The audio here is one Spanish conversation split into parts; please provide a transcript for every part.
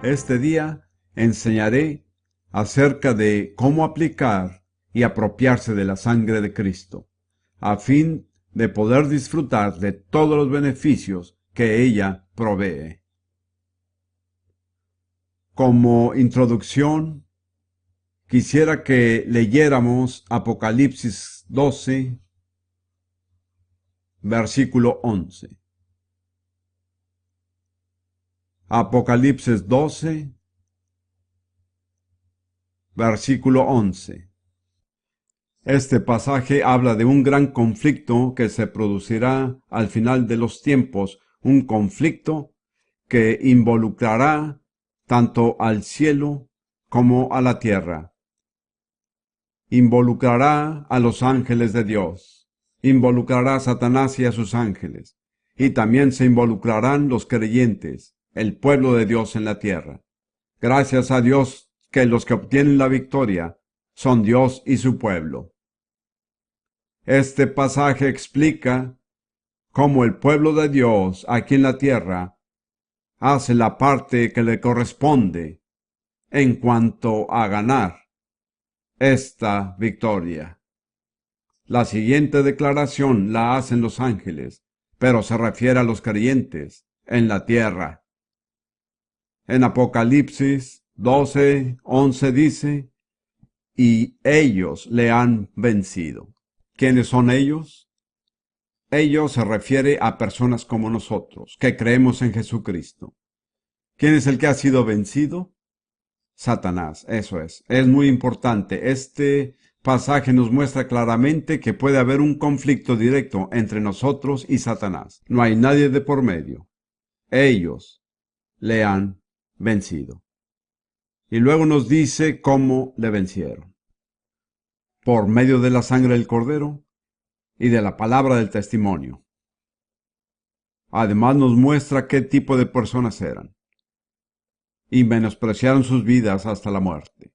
Este día enseñaré acerca de cómo aplicar y apropiarse de la sangre de Cristo, a fin de poder disfrutar de todos los beneficios que ella provee. Como introducción, quisiera que leyéramos Apocalipsis 12, versículo 11. Apocalipsis 12, versículo 11. Este pasaje habla de un gran conflicto que se producirá al final de los tiempos, un conflicto que involucrará tanto al cielo como a la tierra. Involucrará a los ángeles de Dios, involucrará a Satanás y a sus ángeles, y también se involucrarán los creyentes, el pueblo de Dios en la tierra. Gracias a Dios que los que obtienen la victoria son Dios y su pueblo. Este pasaje explica cómo el pueblo de Dios aquí en la tierra hace la parte que le corresponde en cuanto a ganar esta victoria. La siguiente declaración la hacen los ángeles, pero se refiere a los creyentes en la tierra. En Apocalipsis 12:11 dice, y ellos le han vencido. ¿Quiénes son ellos? Ellos se refiere a personas como nosotros, que creemos en Jesucristo. ¿Quién es el que ha sido vencido? Satanás, eso es. Es muy importante. Este pasaje nos muestra claramente que puede haber un conflicto directo entre nosotros y Satanás. No hay nadie de por medio. Ellos le han vencido. Y luego nos dice cómo le vencieron. Por medio de la sangre del Cordero y de la palabra del testimonio. Además nos muestra qué tipo de personas eran. Y menospreciaron sus vidas hasta la muerte.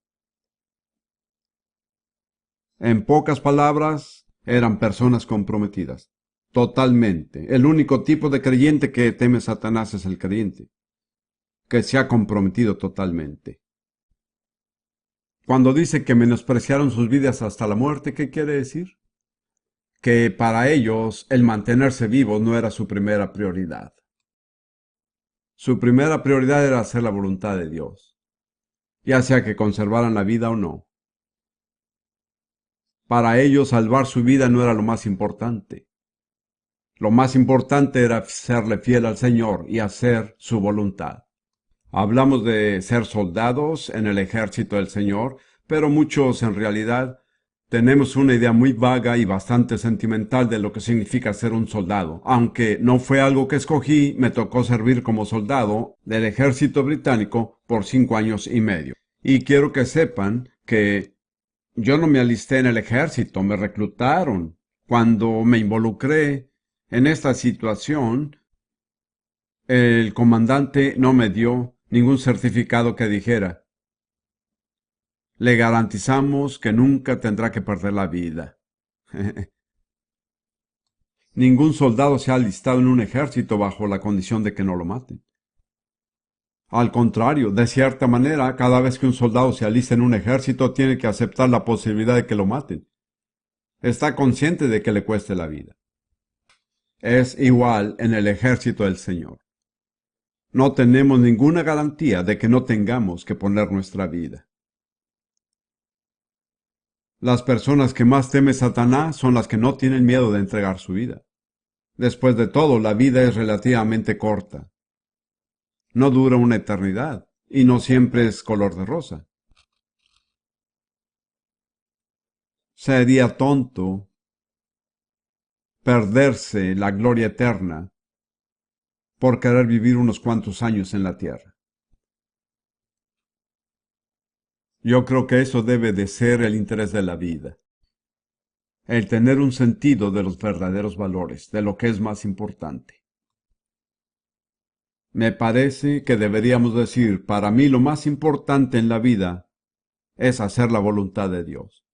En pocas palabras, eran personas comprometidas. Totalmente. El único tipo de creyente que teme a Satanás es el creyente, que se ha comprometido totalmente. Cuando dice que menospreciaron sus vidas hasta la muerte, ¿qué quiere decir? Que para ellos el mantenerse vivos no era su primera prioridad. Su primera prioridad era hacer la voluntad de Dios, ya sea que conservaran la vida o no. Para ellos salvar su vida no era lo más importante. Lo más importante era serle fiel al Señor y hacer su voluntad. Hablamos de ser soldados en el ejército del Señor, pero muchos en realidad tenemos una idea muy vaga y bastante sentimental de lo que significa ser un soldado. Aunque no fue algo que escogí, me tocó servir como soldado del ejército británico por 5 años y medio. Y quiero que sepan que yo no me alisté en el ejército, me reclutaron. Cuando me involucré en esta situación, el comandante no me dio ningún certificado que dijera, le garantizamos que nunca tendrá que perder la vida. Ningún soldado se ha alistado en un ejército bajo la condición de que no lo maten. Al contrario, de cierta manera, cada vez que un soldado se alista en un ejército, tiene que aceptar la posibilidad de que lo maten. Está consciente de que le cueste la vida. Es igual en el ejército del Señor. No tenemos ninguna garantía de que no tengamos que poner nuestra vida. Las personas que más teme Satanás son las que no tienen miedo de entregar su vida. Después de todo, la vida es relativamente corta. No dura una eternidad y no siempre es color de rosa. Sería tonto perderse la gloria eterna por querer vivir unos cuantos años en la tierra. Yo creo que eso debe de ser el interés de la vida. El tener un sentido de los verdaderos valores, de lo que es más importante. Me parece que deberíamos decir, para mí lo más importante en la vida es hacer la voluntad de Dios.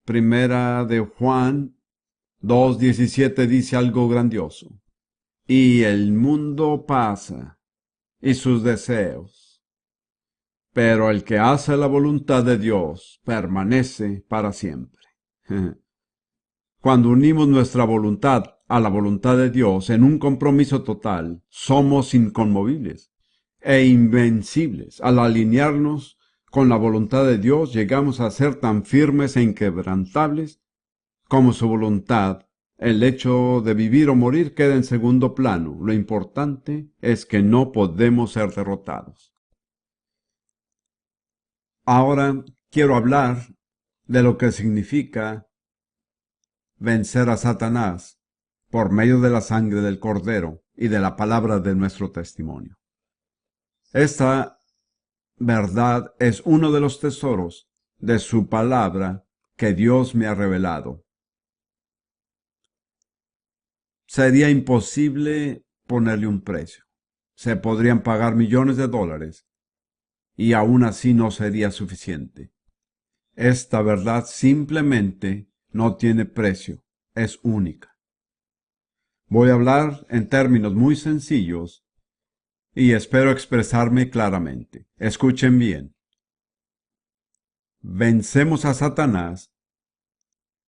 Primera de Juan 2:17 dice algo grandioso. Y el mundo pasa, y sus deseos. Pero el que hace la voluntad de Dios permanece para siempre. Cuando unimos nuestra voluntad a la voluntad de Dios en un compromiso total, somos inconmovibles e invencibles. Al alinearnos con la voluntad de Dios, llegamos a ser tan firmes e inquebrantables como su voluntad. El hecho de vivir o morir queda en segundo plano. Lo importante es que no podemos ser derrotados. Ahora quiero hablar de lo que significa vencer a Satanás por medio de la sangre del Cordero y de la palabra de nuestro testimonio. Esta verdad es uno de los tesoros de su palabra que Dios me ha revelado. Sería imposible ponerle un precio. Se podrían pagar millones de dólares y aún así no sería suficiente. Esta verdad simplemente no tiene precio, es única. Voy a hablar en términos muy sencillos y espero expresarme claramente. Escuchen bien. Vencemos a Satanás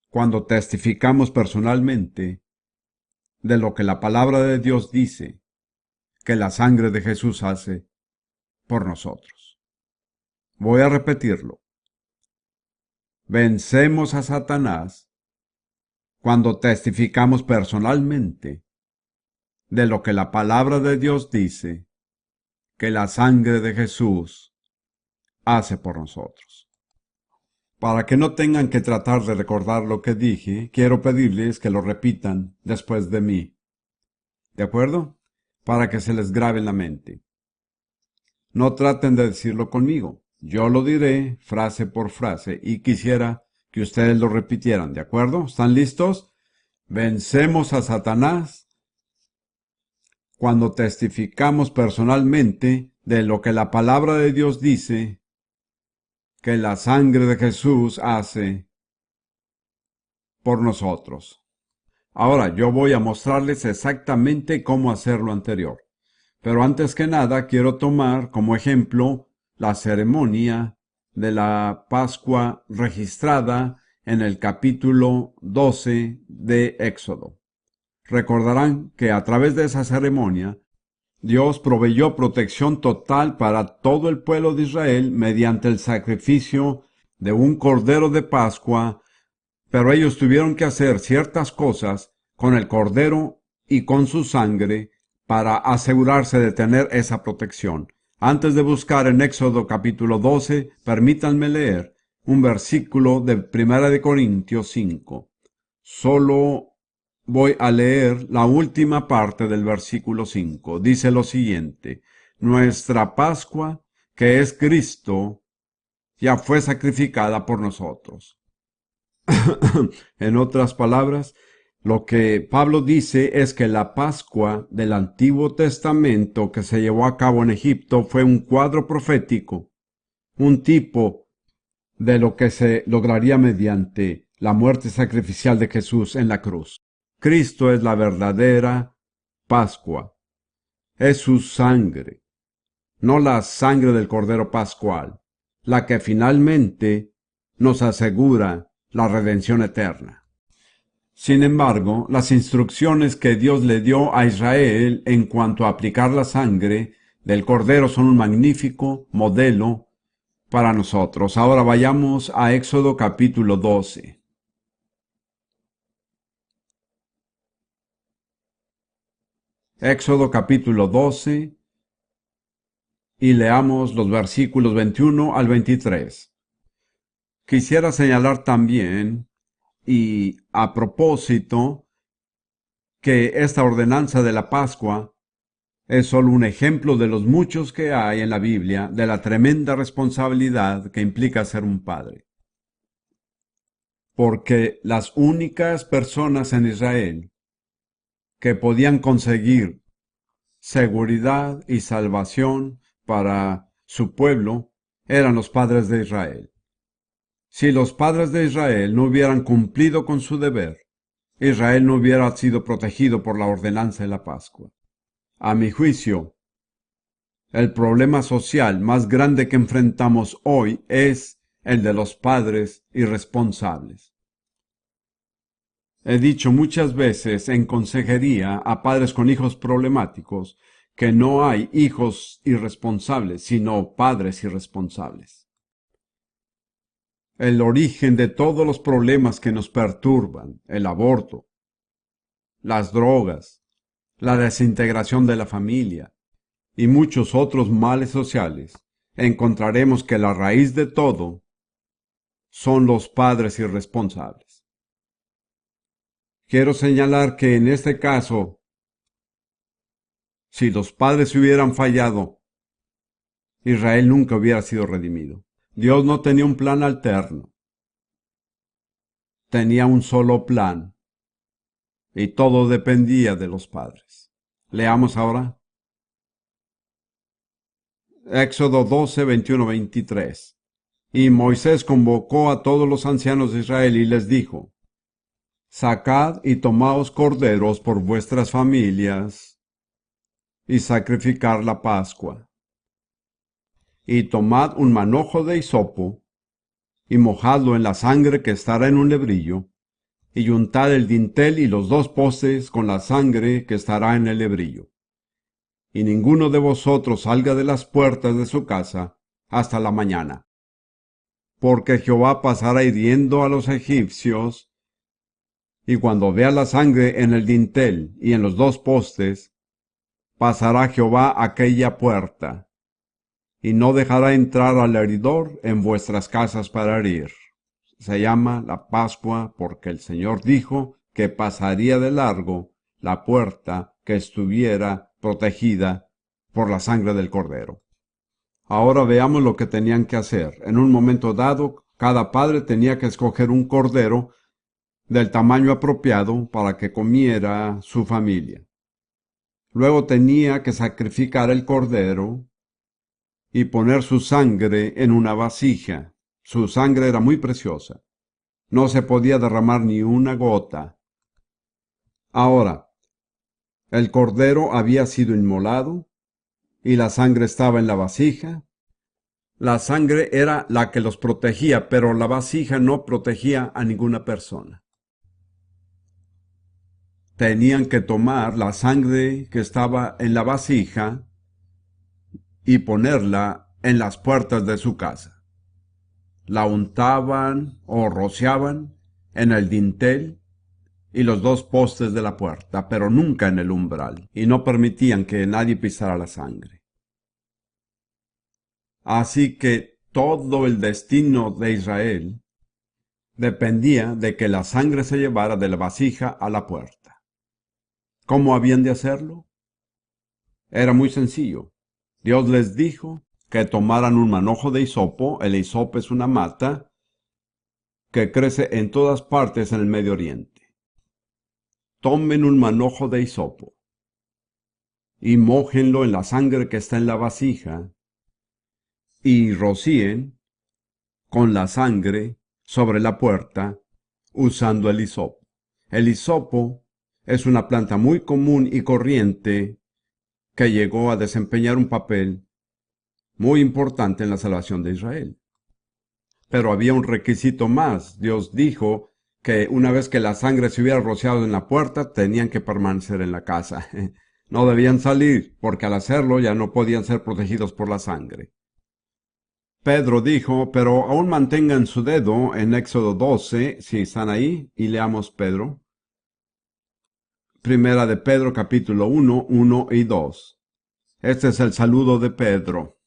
cuando testificamos personalmente de lo que la palabra de Dios dice que la sangre de Jesús hace por nosotros. Voy a repetirlo. Vencemos a Satanás cuando testificamos personalmente de lo que la palabra de Dios dice que la sangre de Jesús hace por nosotros. Para que no tengan que tratar de recordar lo que dije, quiero pedirles que lo repitan después de mí. ¿De acuerdo? Para que se les grabe en la mente. No traten de decirlo conmigo. Yo lo diré frase por frase y quisiera que ustedes lo repitieran. ¿De acuerdo? ¿Están listos? Vencemos a Satanás cuando testificamos personalmente de lo que la palabra de Dios dice que la sangre de Jesús hace por nosotros. Ahora yo voy a mostrarles exactamente cómo hacer lo anterior. Pero antes que nada quiero tomar como ejemplo la ceremonia de la Pascua registrada en el capítulo 12 de Éxodo. Recordarán que a través de esa ceremonia Dios proveyó protección total para todo el pueblo de Israel mediante el sacrificio de un cordero de Pascua, pero ellos tuvieron que hacer ciertas cosas con el cordero y con su sangre para asegurarse de tener esa protección. Antes de buscar en Éxodo capítulo 12, permítanme leer un versículo de 1 Corintios 5. Solo voy a leer la última parte del versículo 5. Dice lo siguiente: nuestra Pascua, que es Cristo, ya fue sacrificada por nosotros. En otras palabras, lo que Pablo dice es que la Pascua del Antiguo Testamento que se llevó a cabo en Egipto fue un cuadro profético, un tipo de lo que se lograría mediante la muerte sacrificial de Jesús en la cruz. Cristo es la verdadera Pascua. Es su sangre, no la sangre del Cordero Pascual, la que finalmente nos asegura la redención eterna. Sin embargo, las instrucciones que Dios le dio a Israel en cuanto a aplicar la sangre del Cordero son un magnífico modelo para nosotros. Ahora vayamos a Éxodo capítulo 12. Éxodo capítulo 12 y leamos los versículos 21 al 23. Quisiera señalar también, y a propósito, que esta ordenanza de la Pascua es solo un ejemplo de los muchos que hay en la Biblia de la tremenda responsabilidad que implica ser un padre. Porque las únicas personas en Israel que podían conseguir seguridad y salvación para su pueblo eran los padres de Israel. Si los padres de Israel no hubieran cumplido con su deber, Israel no hubiera sido protegido por la ordenanza de la Pascua. A mi juicio, El problema social más grande que enfrentamos hoy es el de los padres irresponsables. He dicho muchas veces en consejería a padres con hijos problemáticos que no hay hijos irresponsables, sino padres irresponsables. El origen de todos los problemas que nos perturban, el aborto, las drogas, la desintegración de la familia y muchos otros males sociales, encontraremos que la raíz de todo son los padres irresponsables. Quiero señalar que en este caso, si los padres hubieran fallado, Israel nunca hubiera sido redimido. Dios no tenía un plan alterno. Tenía un solo plan. Y todo dependía de los padres. Leamos ahora. Éxodo 12, 21, 23. Y Moisés convocó a todos los ancianos de Israel y les dijo: Sacad y tomaos corderos por vuestras familias y sacrificar la Pascua. Y tomad un manojo de hisopo y mojadlo en la sangre que estará en un lebrillo, y untad el dintel y los 2 postes con la sangre que estará en el lebrillo. Y ninguno de vosotros salga de las puertas de su casa hasta la mañana. Porque Jehová pasará hiriendo a los egipcios, y cuando vea la sangre en el dintel y en los 2 postes, pasará Jehová aquella puerta, y no dejará entrar al heridor en vuestras casas para herir. Se llama la Pascua porque el Señor dijo que pasaría de largo la puerta que estuviera protegida por la sangre del cordero. Ahora veamos lo que tenían que hacer. En un momento dado, cada padre tenía que escoger un cordero del tamaño apropiado para que comiera su familia. Luego tenía que sacrificar el cordero y poner su sangre en una vasija. Su sangre era muy preciosa. No se podía derramar ni una gota. Ahora, el cordero había sido inmolado y la sangre estaba en la vasija. La sangre era la que los protegía, pero la vasija no protegía a ninguna persona. Tenían que tomar la sangre que estaba en la vasija y ponerla en las puertas de su casa. La untaban o rociaban en el dintel y los 2 postes de la puerta, pero nunca en el umbral, y no permitían que nadie pisara la sangre. Así que todo el destino de Israel dependía de que la sangre se llevara de la vasija a la puerta. ¿Cómo habían de hacerlo? Era muy sencillo. Dios les dijo que tomaran un manojo de hisopo. El hisopo es una mata que crece en todas partes en el Medio Oriente. Tomen un manojo de hisopo y mójenlo en la sangre que está en la vasija y rocíen con la sangre sobre la puerta usando el hisopo. El hisopo es una planta muy común y corriente que llegó a desempeñar un papel muy importante en la salvación de Israel. Pero había un requisito más. Dios dijo que una vez que la sangre se hubiera rociado en la puerta, tenían que permanecer en la casa. No debían salir, porque al hacerlo ya no podían ser protegidos por la sangre. Pedro dijo, pero aún mantengan su dedo en Éxodo 12, si están ahí, y leamos Pedro. Primera de Pedro, capítulo 1, 1 y 2. Este es el saludo de Pedro.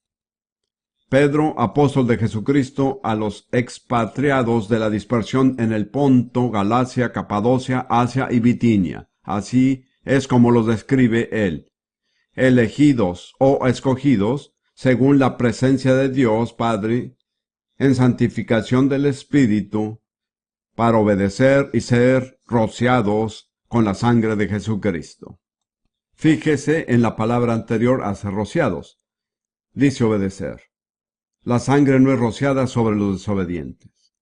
Pedro, apóstol de Jesucristo, a los expatriados de la dispersión en el Ponto, Galacia, Capadocia, Asia y Bitinia. Así es como los describe él. Elegidos o escogidos, según la presencia de Dios Padre, en santificación del Espíritu, para obedecer y ser rociados con la sangre de Jesucristo. Fíjese en la palabra anterior a ser rociados. Dice obedecer. La sangre no es rociada sobre los desobedientes.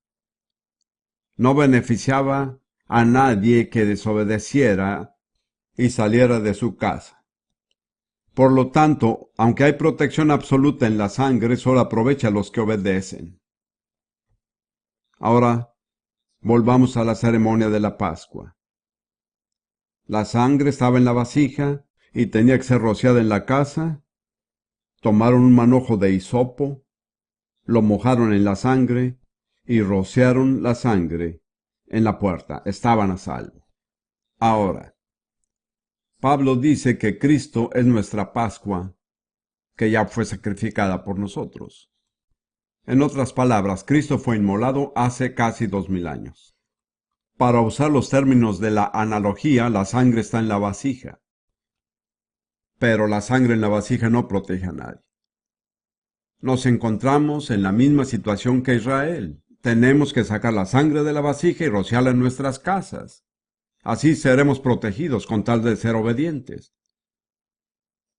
No beneficiaba a nadie que desobedeciera y saliera de su casa. Por lo tanto, aunque hay protección absoluta en la sangre, solo aprovecha a los que obedecen. Ahora, volvamos a la ceremonia de la Pascua. La sangre estaba en la vasija y tenía que ser rociada en la casa. Tomaron un manojo de hisopo, lo mojaron en la sangre y rociaron la sangre en la puerta. Estaban a salvo. Ahora, Pablo dice que Cristo es nuestra Pascua, que ya fue sacrificada por nosotros. En otras palabras, Cristo fue inmolado hace casi 2000 años. Para usar los términos de la analogía, la sangre está en la vasija. Pero la sangre en la vasija no protege a nadie. Nos encontramos en la misma situación que Israel. Tenemos que sacar la sangre de la vasija y rociarla en nuestras casas. Así seremos protegidos con tal de ser obedientes.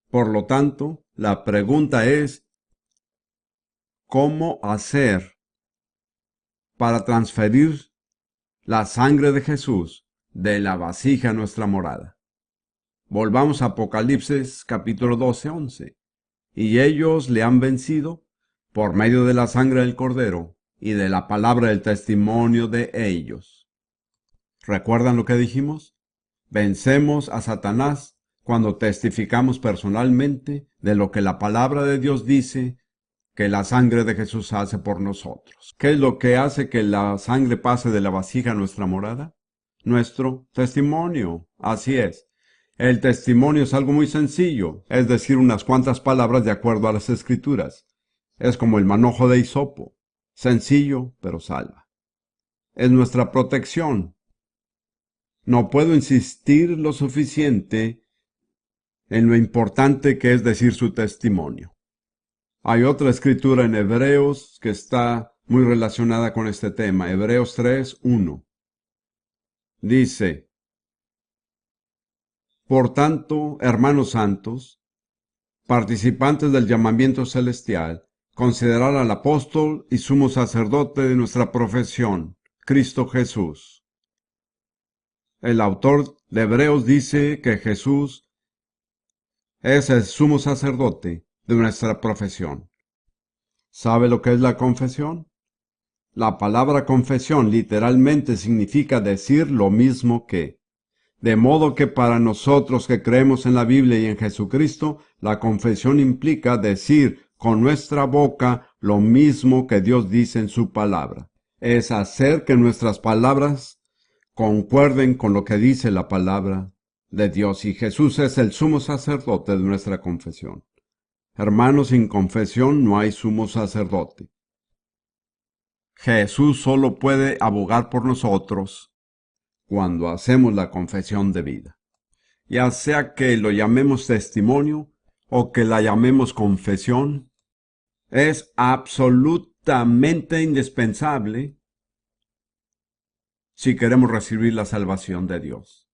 Por lo tanto, la pregunta es, ¿cómo hacer para transferir la sangre de Jesús de la vasija a nuestra morada? Volvamos a Apocalipsis capítulo 12:11. Y ellos le han vencido por medio de la sangre del Cordero y de la palabra del testimonio de ellos. ¿Recuerdan lo que dijimos? Vencemos a Satanás cuando testificamos personalmente de lo que la palabra de Dios dice que la sangre de Jesús hace por nosotros. ¿Qué es lo que hace que la sangre pase de la vasija a nuestra morada? Nuestro testimonio. Así es. El testimonio es algo muy sencillo, es decir, unas cuantas palabras de acuerdo a las Escrituras. Es como el manojo de hisopo, sencillo pero salva. Es nuestra protección. No puedo insistir lo suficiente en lo importante que es decir su testimonio. Hay otra escritura en Hebreos que está muy relacionada con este tema, Hebreos 3:1. Dice: Por tanto, hermanos santos, participantes del llamamiento celestial, considerar al apóstol y sumo sacerdote de nuestra profesión, Cristo Jesús. El autor de Hebreos dice que Jesús es el sumo sacerdote de nuestra profesión. ¿Sabe lo que es la confesión? La palabra confesión literalmente significa decir lo mismo que. De modo que para nosotros que creemos en la Biblia y en Jesucristo, la confesión implica decir con nuestra boca lo mismo que Dios dice en su palabra. Es hacer que nuestras palabras concuerden con lo que dice la palabra de Dios, y Jesús es el sumo sacerdote de nuestra confesión. Hermanos, sin confesión no hay sumo sacerdote. Jesús solo puede abogar por nosotros cuando hacemos la confesión de vida. Ya sea que lo llamemos testimonio o que la llamemos confesión, es absolutamente indispensable si queremos recibir la salvación de Dios.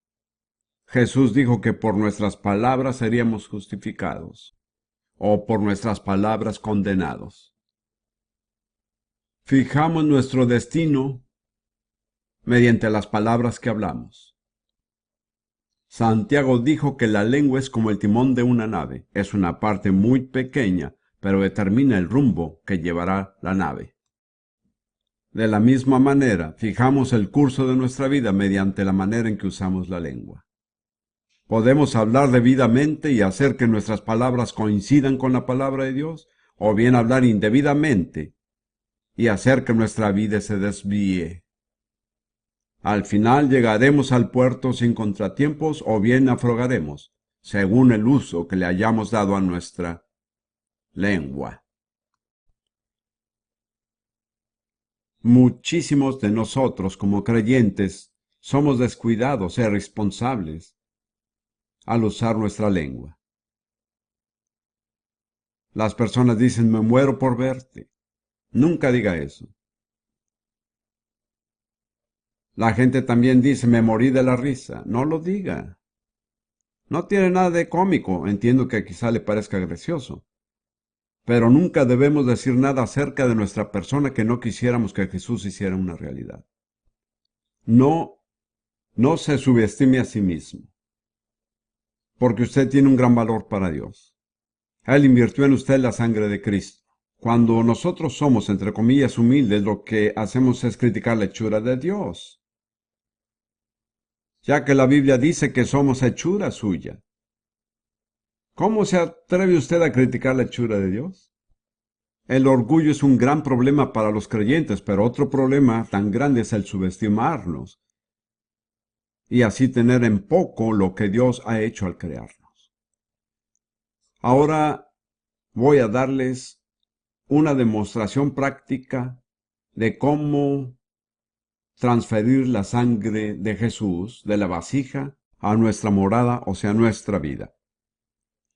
Jesús dijo que por nuestras palabras seríamos justificados o por nuestras palabras condenados. Fijamos nuestro destino mediante las palabras que hablamos. Santiago dijo que la lengua es como el timón de una nave. Es una parte muy pequeña, pero determina el rumbo que llevará la nave. De la misma manera, fijamos el curso de nuestra vida mediante la manera en que usamos la lengua. Podemos hablar debidamente y hacer que nuestras palabras coincidan con la palabra de Dios, o bien hablar indebidamente y hacer que nuestra vida se desvíe. Al final llegaremos al puerto sin contratiempos o bien naufragaremos, según el uso que le hayamos dado a nuestra lengua. Muchísimos de nosotros como creyentes somos descuidados e irresponsables al usar nuestra lengua. Las personas dicen, me muero por verte. Nunca diga eso. La gente también dice, me morí de la risa. No lo diga. No tiene nada de cómico. Entiendo que quizá le parezca gracioso. Pero nunca debemos decir nada acerca de nuestra persona que no quisiéramos que Jesús hiciera una realidad. No se subestime a sí mismo, porque usted tiene un gran valor para Dios. Él invirtió en usted la sangre de Cristo. Cuando nosotros somos, entre comillas, humildes, lo que hacemos es criticar la hechura de Dios, ya que la Biblia dice que somos hechura suya. ¿Cómo se atreve usted a criticar la hechura de Dios? El orgullo es un gran problema para los creyentes, pero otro problema tan grande es el subestimarnos y así tener en poco lo que Dios ha hecho al crearnos. Ahora voy a darles una demostración práctica de cómo transferir la sangre de Jesús de la vasija a nuestra morada, o sea, nuestra vida.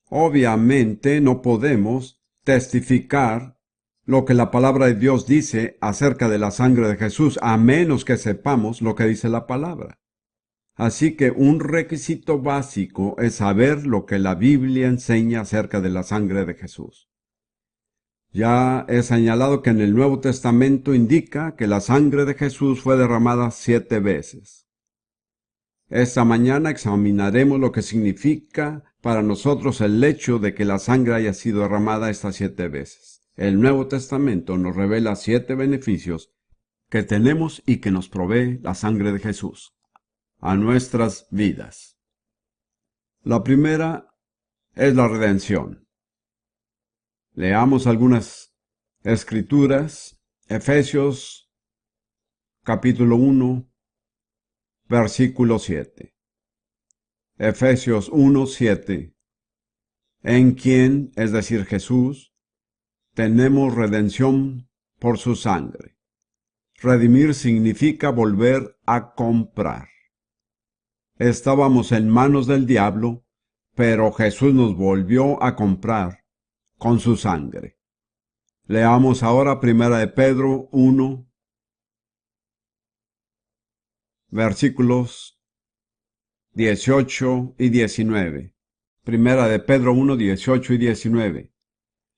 Obviamente no podemos testificar lo que la palabra de Dios dice acerca de la sangre de Jesús, a menos que sepamos lo que dice la palabra. Así que un requisito básico es saber lo que la Biblia enseña acerca de la sangre de Jesús. Ya he señalado que en el Nuevo Testamento indica que la sangre de Jesús fue derramada 7 veces. Esta mañana examinaremos lo que significa para nosotros el hecho de que la sangre haya sido derramada estas 7 veces. El Nuevo Testamento nos revela 7 beneficios que tenemos y que nos provee la sangre de Jesús a nuestras vidas. La primera es la redención. Leamos algunas escrituras. Efesios capítulo 1, versículo 7. Efesios 1, 7. En quien, es decir, Jesús, tenemos redención por su sangre. Redimir significa volver a comprar. Estábamos en manos del diablo, pero Jesús nos volvió a comprar con su sangre. Leamos ahora 1 de Pedro 1, versículos 18 y 19. 1 de Pedro 1, 18 y 19.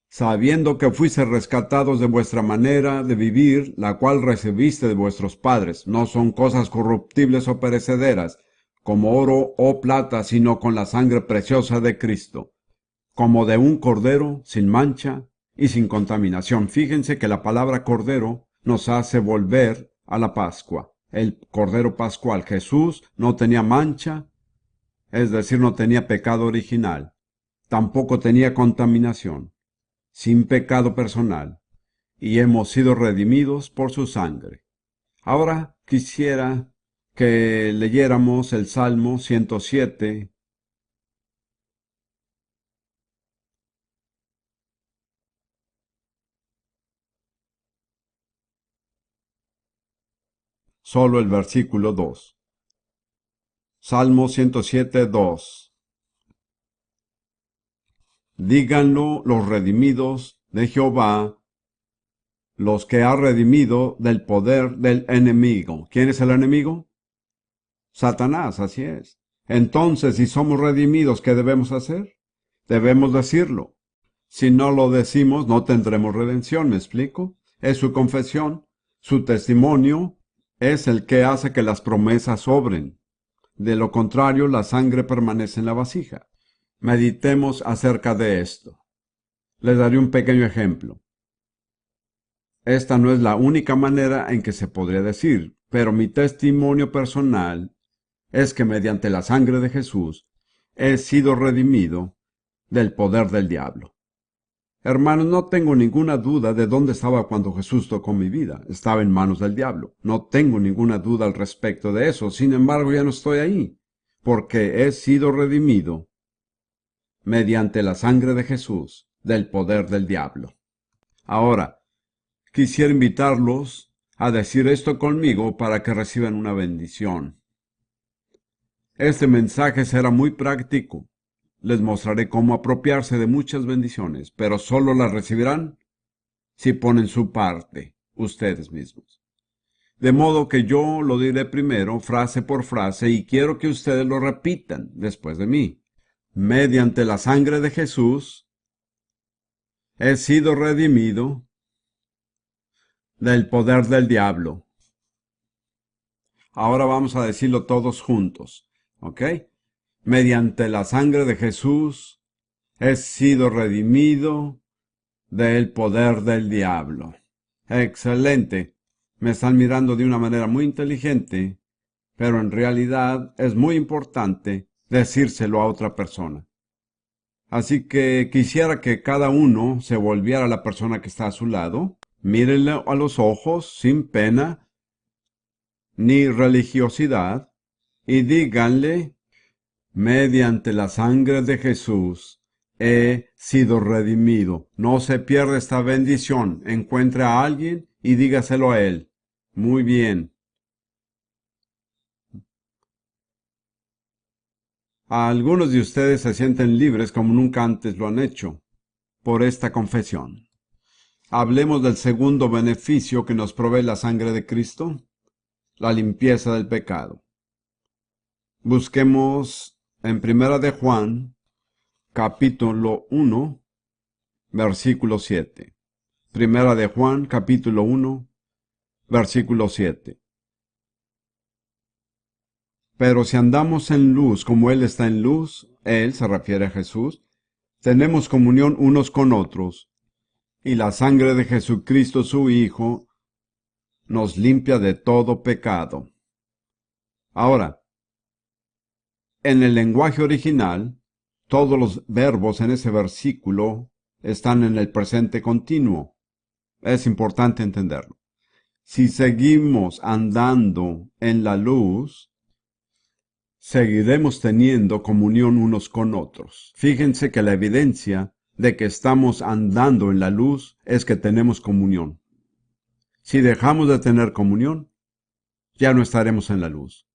Sabiendo que fuiste rescatados de vuestra manera de vivir, la cual recibiste de vuestros padres, no son cosas corruptibles o perecederas, como oro o plata, sino con la sangre preciosa de Cristo, como de un cordero sin mancha y sin contaminación. Fíjense que la palabra cordero nos hace volver a la Pascua, el cordero pascual. Jesús no tenía mancha, es decir, no tenía pecado original, tampoco tenía contaminación, sin pecado personal, y hemos sido redimidos por su sangre. Ahora quisiera que leyéramos el Salmo 107, solo el versículo 2. Salmo 107, 2. Díganlo los redimidos de Jehová, los que ha redimido del poder del enemigo. ¿Quién es el enemigo? Satanás, así es. Entonces, si somos redimidos, ¿qué debemos hacer? Debemos decirlo. Si no lo decimos, no tendremos redención, ¿me explico? Es su confesión, su testimonio, es el que hace que las promesas obren. De lo contrario, la sangre permanece en la vasija. Meditemos acerca de esto. Les daré un pequeño ejemplo. Esta no es la única manera en que se podría decir, pero mi testimonio personal es que mediante la sangre de Jesús he sido redimido del poder del diablo. Hermanos, no tengo ninguna duda de dónde estaba cuando Jesús tocó mi vida. Estaba en manos del diablo. No tengo ninguna duda al respecto de eso. Sin embargo, ya no estoy ahí, porque he sido redimido mediante la sangre de Jesús del poder del diablo. Ahora, quisiera invitarlos a decir esto conmigo para que reciban una bendición. Este mensaje será muy práctico. Les mostraré cómo apropiarse de muchas bendiciones, pero solo las recibirán si ponen su parte, ustedes mismos. De modo que yo lo diré primero, frase por frase, y quiero que ustedes lo repitan después de mí. Mediante la sangre de Jesús, he sido redimido del poder del diablo. Ahora vamos a decirlo todos juntos, ¿ok? Mediante la sangre de Jesús, He sido redimido del poder del diablo. Excelente. Me están mirando de una manera muy inteligente, pero en realidad es muy importante decírselo a otra persona. Así que quisiera que cada uno se volviera a la persona que está a su lado, mírenle a los ojos sin pena ni religiosidad y díganle: mediante la sangre de Jesús he sido redimido. No se pierda esta bendición. Encuentre a alguien y dígaselo a él. Muy bien. Algunos de ustedes se sienten libres como nunca antes lo han hecho por esta confesión. Hablemos del segundo beneficio que nos provee la sangre de Cristo: la limpieza del pecado. Busquemos en Primera de Juan, capítulo 1, versículo 7. Primera de Juan, capítulo 1, versículo 7. Pero si andamos en luz como Él está en luz, Él se refiere a Jesús, tenemos comunión unos con otros, y la sangre de Jesucristo su Hijo nos limpia de todo pecado. Ahora, en el lenguaje original, todos los verbos en ese versículo están en el presente continuo. Es importante entenderlo. Si seguimos andando en la luz, seguiremos teniendo comunión unos con otros. Fíjense que la evidencia de que estamos andando en la luz es que tenemos comunión. Si dejamos de tener comunión, ya no estaremos en la luz.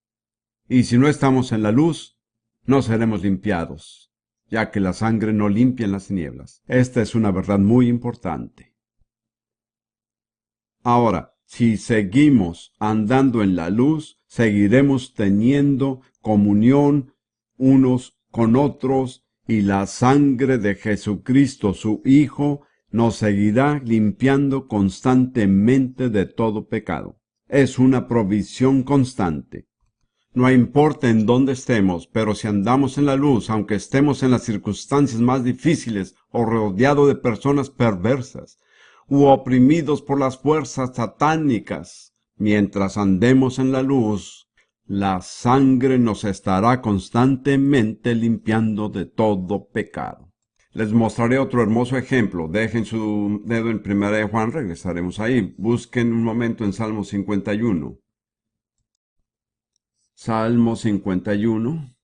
Y si no estamos en la luz, no seremos limpiados, ya que la sangre no limpia en las tinieblas. Esta es una verdad muy importante. Ahora, si seguimos andando en la luz, seguiremos teniendo comunión unos con otros, y la sangre de Jesucristo, su Hijo, nos seguirá limpiando constantemente de todo pecado. Es una provisión constante. No importa en dónde estemos, pero si andamos en la luz, aunque estemos en las circunstancias más difíciles o rodeados de personas perversas, u oprimidos por las fuerzas satánicas, mientras andemos en la luz, la sangre nos estará constantemente limpiando de todo pecado. Les mostraré otro hermoso ejemplo. Dejen su dedo en Primera de Juan, regresaremos ahí. Busquen un momento en Salmo 51. Salmo 51.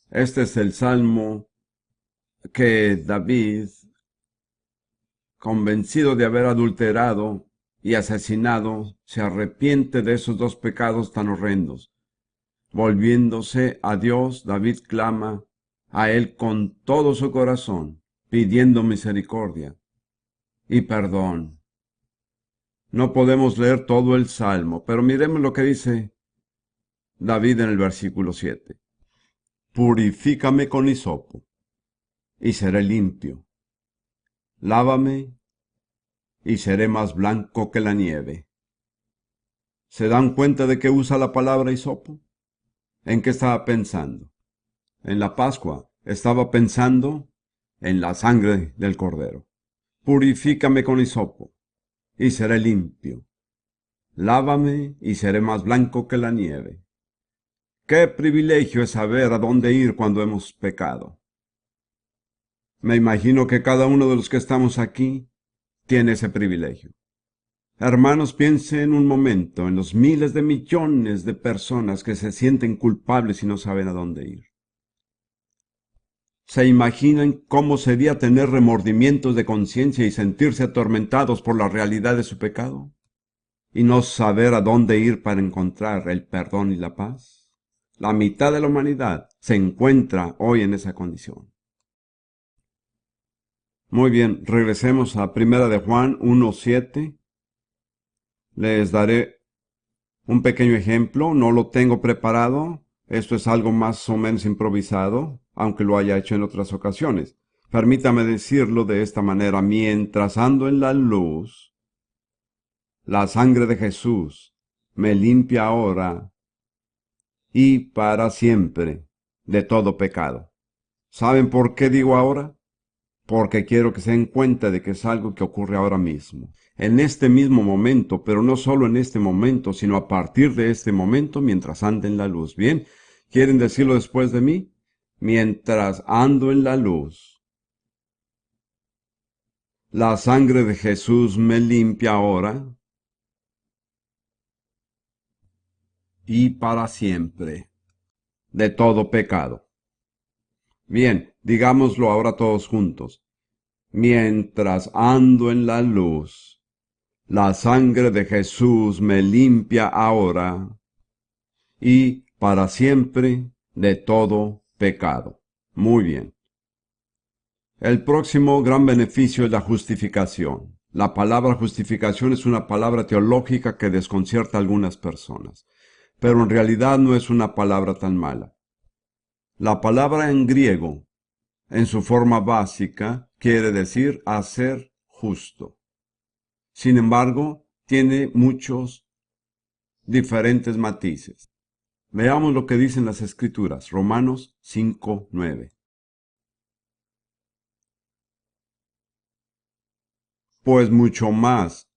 Este es el salmo que David, convencido de haber adulterado y asesinado, se arrepiente de esos dos pecados tan horrendos. Volviéndose a Dios, David clama a Él con todo su corazón, pidiendo misericordia y perdón. No podemos leer todo el salmo, pero miremos lo que dice David en el versículo 7. Purifícame con hisopo, y seré limpio. Lávame, y seré más blanco que la nieve. ¿Se dan cuenta de que usa la palabra hisopo? ¿En qué estaba pensando? En la Pascua. Estaba pensando en la sangre del Cordero. Purifícame con hisopo, y seré limpio. Lávame, y seré más blanco que la nieve. ¡Qué privilegio es saber a dónde ir cuando hemos pecado! Me imagino que cada uno de los que estamos aquí tiene ese privilegio. Hermanos, piensen un momento en los miles de millones de personas que se sienten culpables y no saben a dónde ir. ¿Se imaginan cómo sería tener remordimientos de conciencia y sentirse atormentados por la realidad de su pecado? ¿Y no saber a dónde ir para encontrar el perdón y la paz? La mitad de la humanidad se encuentra hoy en esa condición. Muy bien, regresemos a Primera de Juan 1:7. Les daré un pequeño ejemplo, no lo tengo preparado, esto es algo más o menos improvisado, aunque lo haya hecho en otras ocasiones. Permítame decirlo de esta manera: mientras ando en la luz, la sangre de Jesús me limpia ahora y para siempre de todo pecado. ¿Saben por qué digo ahora? Porque quiero que se den cuenta de que es algo que ocurre ahora mismo. En este mismo momento, pero no solo en este momento, sino a partir de este momento mientras ande en la luz. ¿Bien? ¿Quieren decirlo después de mí? Mientras ando en la luz, la sangre de Jesús me limpia ahora y para siempre de todo pecado. Bien, digámoslo ahora todos juntos. Mientras ando en la luz, la sangre de Jesús me limpia ahora y para siempre de todo pecado. Muy bien. El próximo gran beneficio es la justificación. La palabra justificación es una palabra teológica que desconcierta a algunas personas, pero en realidad no es una palabra tan mala. La palabra en griego, en su forma básica, quiere decir hacer justo. Sin embargo, tiene muchos diferentes matices. Veamos lo que dicen las Escrituras, Romanos 5:9. Pues mucho más,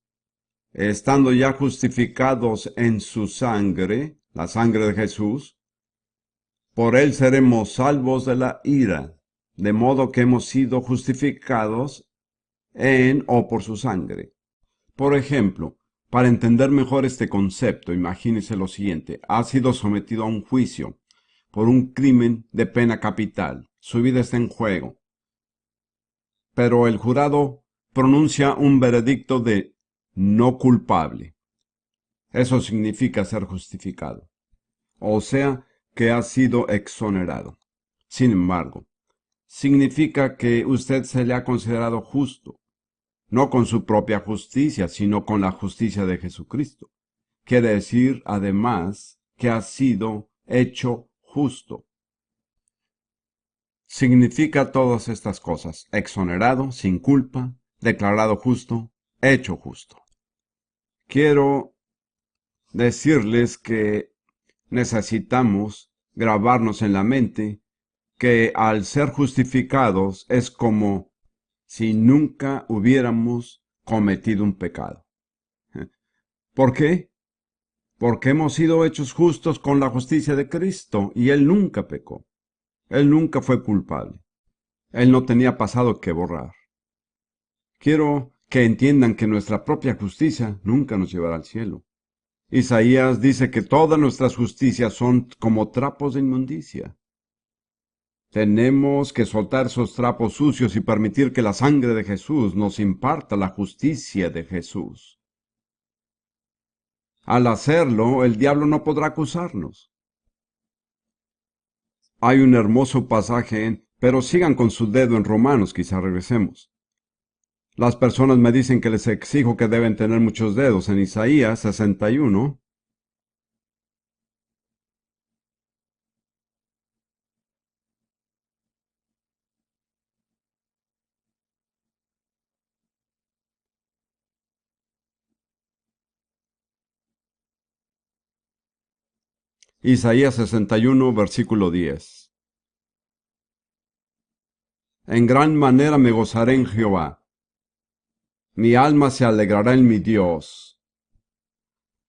estando ya justificados en su sangre, la sangre de Jesús, por él seremos salvos de la ira, de modo que hemos sido justificados en o por su sangre. Por ejemplo, para entender mejor este concepto, imagínese lo siguiente: ha sido sometido a un juicio por un crimen de pena capital. Su vida está en juego. Pero el jurado pronuncia un veredicto de no culpable. Eso significa ser justificado. O sea, que ha sido exonerado. Sin embargo, significa que usted se le ha considerado justo, no con su propia justicia, sino con la justicia de Jesucristo. Quiere decir, además, que ha sido hecho justo. Significa todas estas cosas: exonerado, sin culpa, declarado justo, hecho justo. Quiero decirles que necesitamos grabarnos en la mente que al ser justificados es como si nunca hubiéramos cometido un pecado. ¿Por qué? Porque hemos sido hechos justos con la justicia de Cristo y Él nunca pecó. Él nunca fue culpable. Él no tenía pasado que borrar. Quiero que entiendan que nuestra propia justicia nunca nos llevará al cielo. Isaías dice que todas nuestras justicias son como trapos de inmundicia. Tenemos que soltar esos trapos sucios y permitir que la sangre de Jesús nos imparta la justicia de Jesús. Al hacerlo, el diablo no podrá acusarnos. Hay un hermoso pasaje pero sigan con su dedo en Romanos, quizá regresemos. Las personas me dicen que les exijo que deben tener muchos dedos. En Isaías 61, Isaías 61, versículo 10. En gran manera me gozaré en Jehová. Mi alma se alegrará en mi Dios,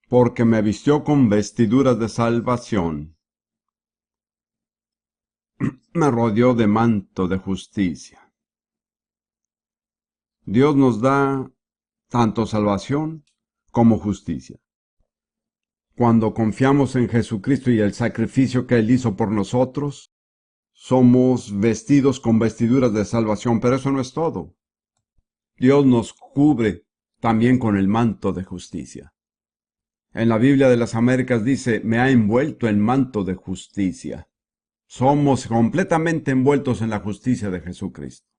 porque me vistió con vestiduras de salvación. Me rodeó de manto de justicia. Dios nos da tanto salvación como justicia. Cuando confiamos en Jesucristo y el sacrificio que Él hizo por nosotros, somos vestidos con vestiduras de salvación, pero eso no es todo. Dios nos cubre también con el manto de justicia. En la Biblia de las Américas dice, me ha envuelto el manto de justicia. Somos completamente envueltos en la justicia de Jesucristo.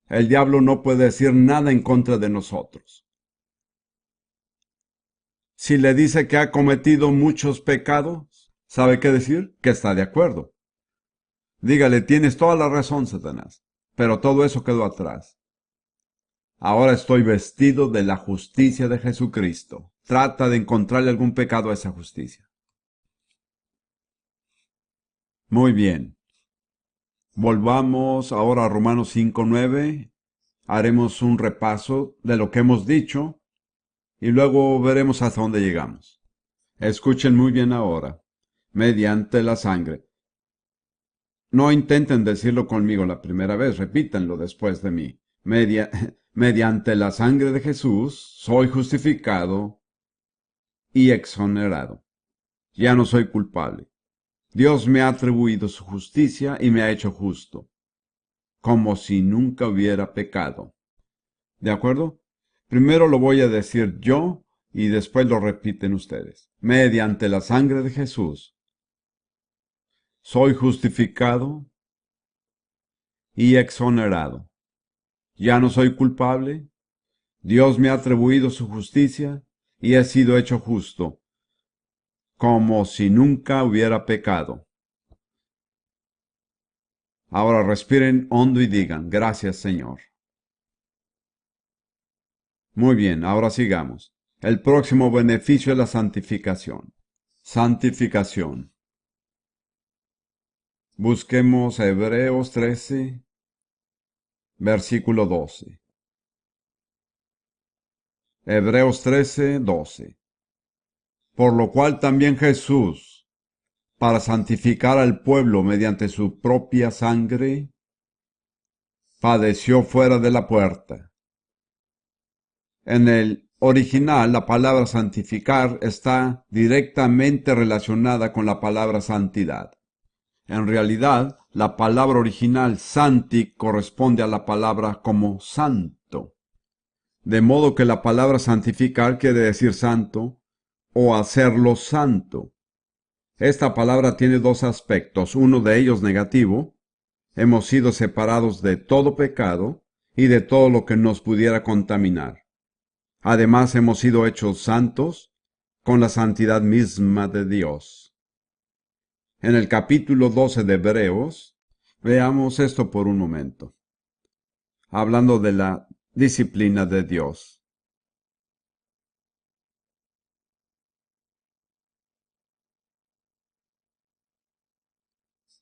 El diablo no puede decir nada en contra de nosotros. Si le dice que ha cometido muchos pecados, ¿sabe qué decir? Que está de acuerdo. Dígale, tienes toda la razón, Satanás, pero todo eso quedó atrás. Ahora estoy vestido de la justicia de Jesucristo. trata de encontrarle algún pecado a esa justicia. Muy bien. Volvamos ahora a Romanos 5:9. Haremos un repaso de lo que hemos dicho y luego veremos hasta dónde llegamos. Escuchen muy bien ahora. Mediante la sangre. No intenten decirlo conmigo la primera vez, repítanlo después de mí. Mediante la sangre de Jesús soy justificado y exonerado. Ya no soy culpable. Dios me ha atribuido su justicia y me ha hecho justo, como si nunca hubiera pecado. ¿De acuerdo? Primero lo voy a decir yo y después lo repiten ustedes. Mediante la sangre de Jesús soy justificado y exonerado. Ya no soy culpable. Dios me ha atribuido su justicia y he sido hecho justo, como si nunca hubiera pecado. Ahora respiren hondo y digan, gracias Señor. Muy bien, ahora sigamos. El próximo beneficio es la santificación. Santificación. Busquemos Hebreos 13, versículo 12. Hebreos 13, 12. Por lo cual también Jesús, para santificar al pueblo mediante su propia sangre, padeció fuera de la puerta. En el original, la palabra santificar está directamente relacionada con la palabra santidad. En realidad, la palabra original santi corresponde a la palabra como santo. De modo que la palabra santificar quiere decir santo o hacerlo santo. Esta palabra tiene dos aspectos, uno de ellos negativo. Hemos sido separados de todo pecado y de todo lo que nos pudiera contaminar. Además, hemos sido hechos santos con la santidad misma de Dios. En el capítulo 12 de Hebreos, veamos esto por un momento. Hablando de la disciplina de Dios.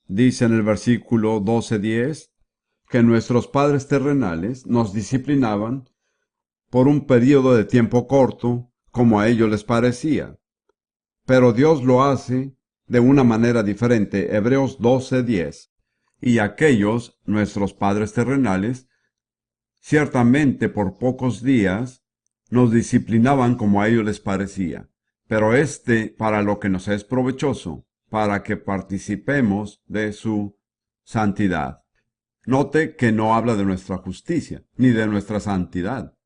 Dice en el versículo 12:10 que nuestros padres terrenales nos disciplinaban por un periodo de tiempo corto, como a ellos les parecía. Pero Dios lo hace de una manera diferente. Hebreos 12:10. Y aquellos, nuestros padres terrenales, ciertamente por pocos días, nos disciplinaban como a ellos les parecía. Pero para lo que nos es provechoso, para que participemos de su santidad. Note que no habla de nuestra justicia, ni de nuestra santidad,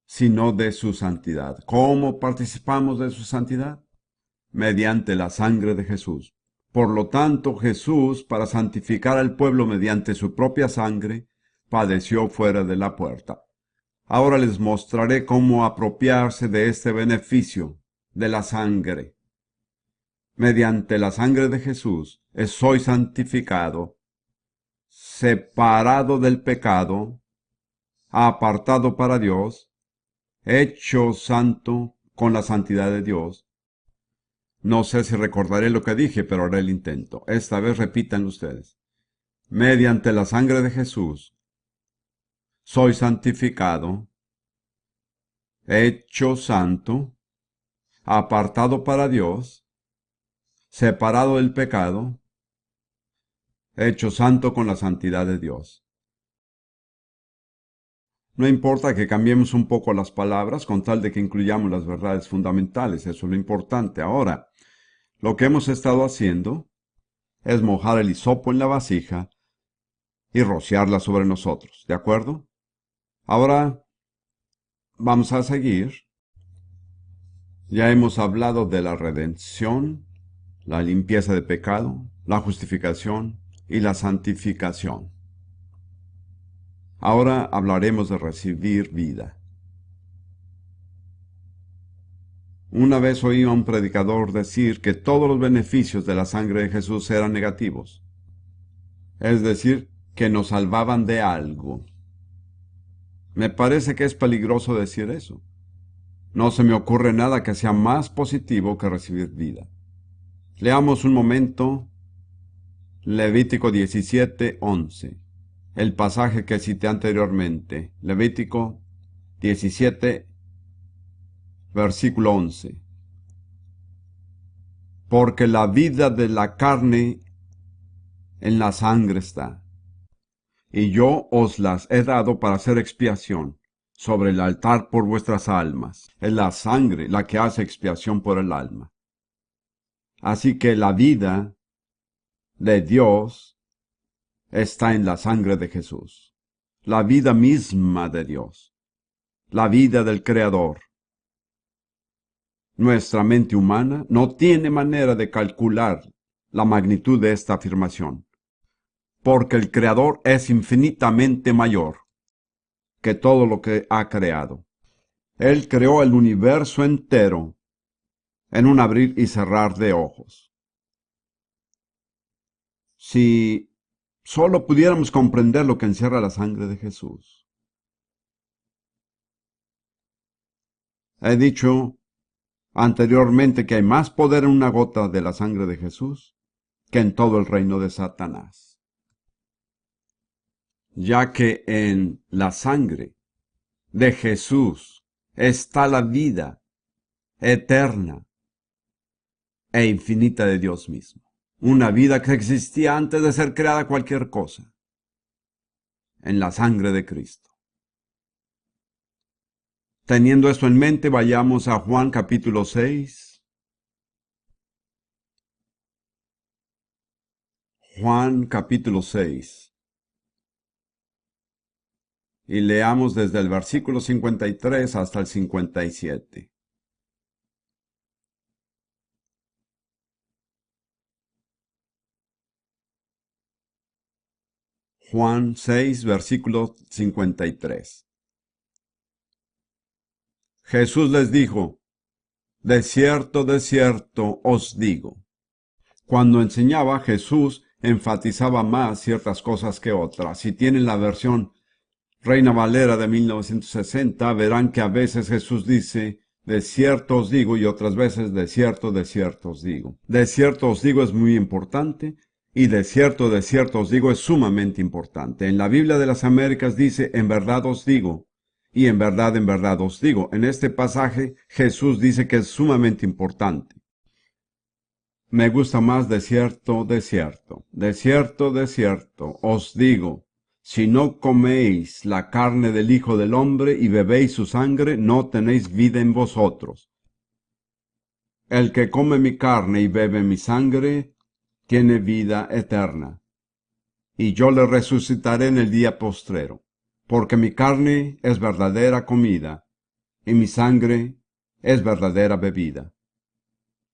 sino de su santidad. ¿Cómo participamos de su santidad? Mediante la sangre de Jesús. Por lo tanto, Jesús, para santificar al pueblo mediante su propia sangre, padeció fuera de la puerta. Ahora les mostraré cómo apropiarse de este beneficio de la sangre. Mediante la sangre de Jesús soy santificado, separado del pecado, apartado para Dios, hecho santo con la santidad de Dios. No sé si recordaré lo que dije, pero haré el intento. Esta vez repitan ustedes. Mediante la sangre de Jesús, soy santificado, hecho santo, apartado para Dios, separado del pecado, hecho santo con la santidad de Dios. No importa que cambiemos un poco las palabras con tal de que incluyamos las verdades fundamentales, eso es lo importante. Ahora, lo que hemos estado haciendo es mojar el hisopo en la vasija y rociarla sobre nosotros, ¿de acuerdo? Ahora vamos a seguir. Ya hemos hablado de la redención, la limpieza de pecado, la justificación y la santificación. Ahora hablaremos de recibir vida. Una vez oí a un predicador decir que todos los beneficios de la sangre de Jesús eran negativos, es decir, que nos salvaban de algo. Me parece que es peligroso decir eso. No se me ocurre nada que sea más positivo que recibir vida. Leamos un momento Levítico 17:11. El pasaje que cité anteriormente. Levítico 17, versículo 11. Porque la vida de la carne en la sangre está, y yo os las he dado para hacer expiación sobre el altar por vuestras almas. Es la sangre la que hace expiación por el alma. Así que la vida de Dios está en la sangre de Jesús. La vida misma de Dios. La vida del Creador. Nuestra mente humana no tiene manera de calcular la magnitud de esta afirmación, porque el Creador es infinitamente mayor que todo lo que ha creado. Él creó el universo entero en un abrir y cerrar de ojos. Si solo pudiéramos comprender lo que encierra la sangre de Jesús. He dicho anteriormente que hay más poder en una gota de la sangre de Jesús que en todo el reino de Satanás, ya que en la sangre de Jesús está la vida eterna e infinita de Dios mismo. Una vida que existía antes de ser creada cualquier cosa. En la sangre de Cristo. Teniendo esto en mente, vayamos a Juan capítulo 6. Juan capítulo 6. Y leamos desde el versículo 53 hasta el 57. Juan 6, versículo 53. Jesús les dijo, de cierto os digo. Cuando enseñaba, Jesús enfatizaba más ciertas cosas que otras. Si tienen la versión Reina Valera de 1960, verán que a veces Jesús dice, de cierto os digo, y otras veces, de cierto os digo. De cierto os digo es muy importante, y de cierto os digo es sumamente importante. En la Biblia de las Américas dice, en verdad os digo, y en verdad os digo. En este pasaje, Jesús dice que es sumamente importante. Me gusta más de cierto os digo, si no coméis la carne del Hijo del Hombre y bebéis su sangre, no tenéis vida en vosotros. El que come mi carne y bebe mi sangre, tiene vida eterna. Y yo le resucitaré en el día postrero, porque mi carne es verdadera comida, y mi sangre es verdadera bebida.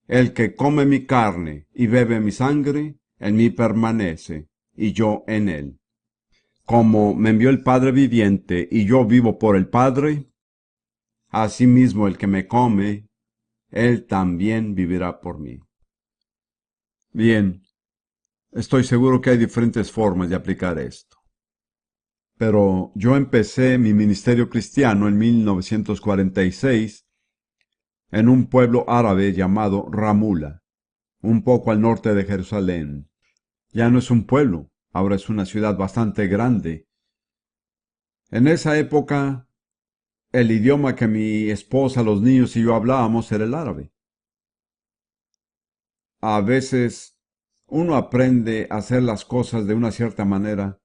El que come mi carne y bebe mi sangre, en mí permanece, y yo en él. Como me envió el Padre viviente, y yo vivo por el Padre, asimismo el que me come, él también vivirá por mí. Bien, estoy seguro que hay diferentes formas de aplicar esto. Pero yo empecé mi ministerio cristiano en 1946 en un pueblo árabe llamado Ramula, un poco al norte de Jerusalén. Ya no es un pueblo, ahora es una ciudad bastante grande. En esa época, el idioma que mi esposa, los niños y yo hablábamos era el árabe. A veces uno aprende a hacer las cosas de una cierta manera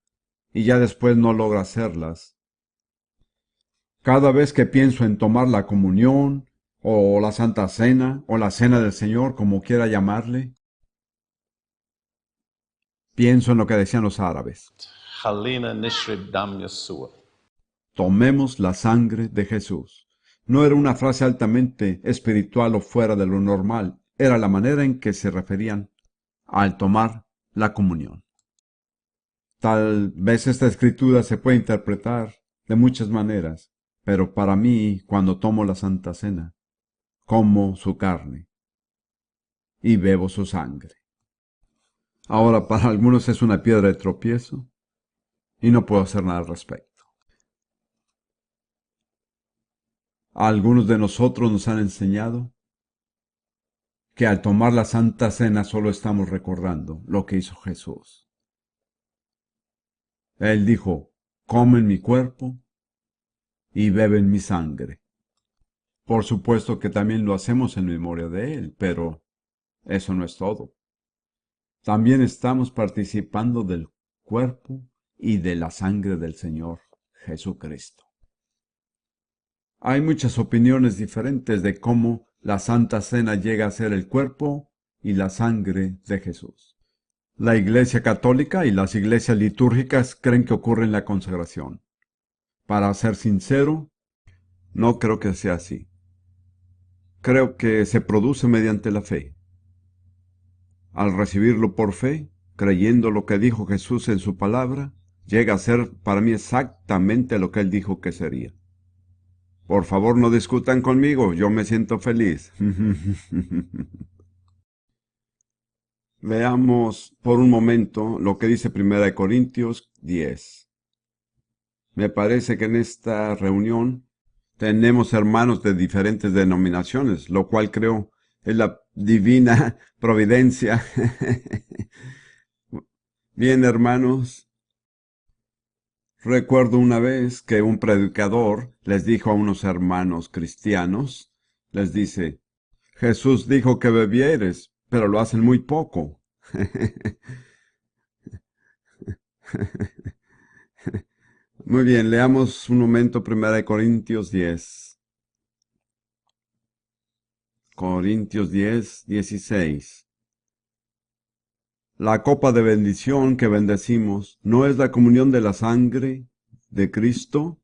y ya después no logra hacerlas. Cada vez que pienso en tomar la comunión, o la Santa Cena, o la Cena del Señor, como quiera llamarle, pienso en lo que decían los árabes. Tomemos la sangre de Jesús. No era una frase altamente espiritual o fuera de lo normal, era la manera en que se referían al tomar la comunión. Tal vez esta escritura se puede interpretar de muchas maneras, pero para mí, cuando tomo la Santa Cena, como su carne y bebo su sangre. Ahora, para algunos es una piedra de tropiezo y no puedo hacer nada al respecto. Algunos de nosotros nos han enseñado que al tomar la Santa Cena solo estamos recordando lo que hizo Jesús. Él dijo, comen mi cuerpo y beben mi sangre. Por supuesto que también lo hacemos en memoria de Él, pero eso no es todo. También estamos participando del cuerpo y de la sangre del Señor Jesucristo. Hay muchas opiniones diferentes de cómo la Santa Cena llega a ser el cuerpo y la sangre de Jesús. La Iglesia Católica y las iglesias litúrgicas creen que ocurre en la consagración. Para ser sincero, no creo que sea así. Creo que se produce mediante la fe. Al recibirlo por fe, creyendo lo que dijo Jesús en su palabra, llega a ser para mí exactamente lo que Él dijo que sería. Por favor, no discutan conmigo, yo me siento feliz. Veamos por un momento lo que dice 1 Corintios 10. Me parece que en esta reunión tenemos hermanos de diferentes denominaciones, lo cual creo es la divina providencia. Bien, hermanos, recuerdo una vez que un predicador les dijo a unos hermanos cristianos, les dice, Jesús dijo que bebieres, pero lo hacen muy poco. Muy bien, leamos un momento 1 Corintios 10. Corintios 10, 16. La copa de bendición que bendecimos no es la comunión de la sangre de Cristo.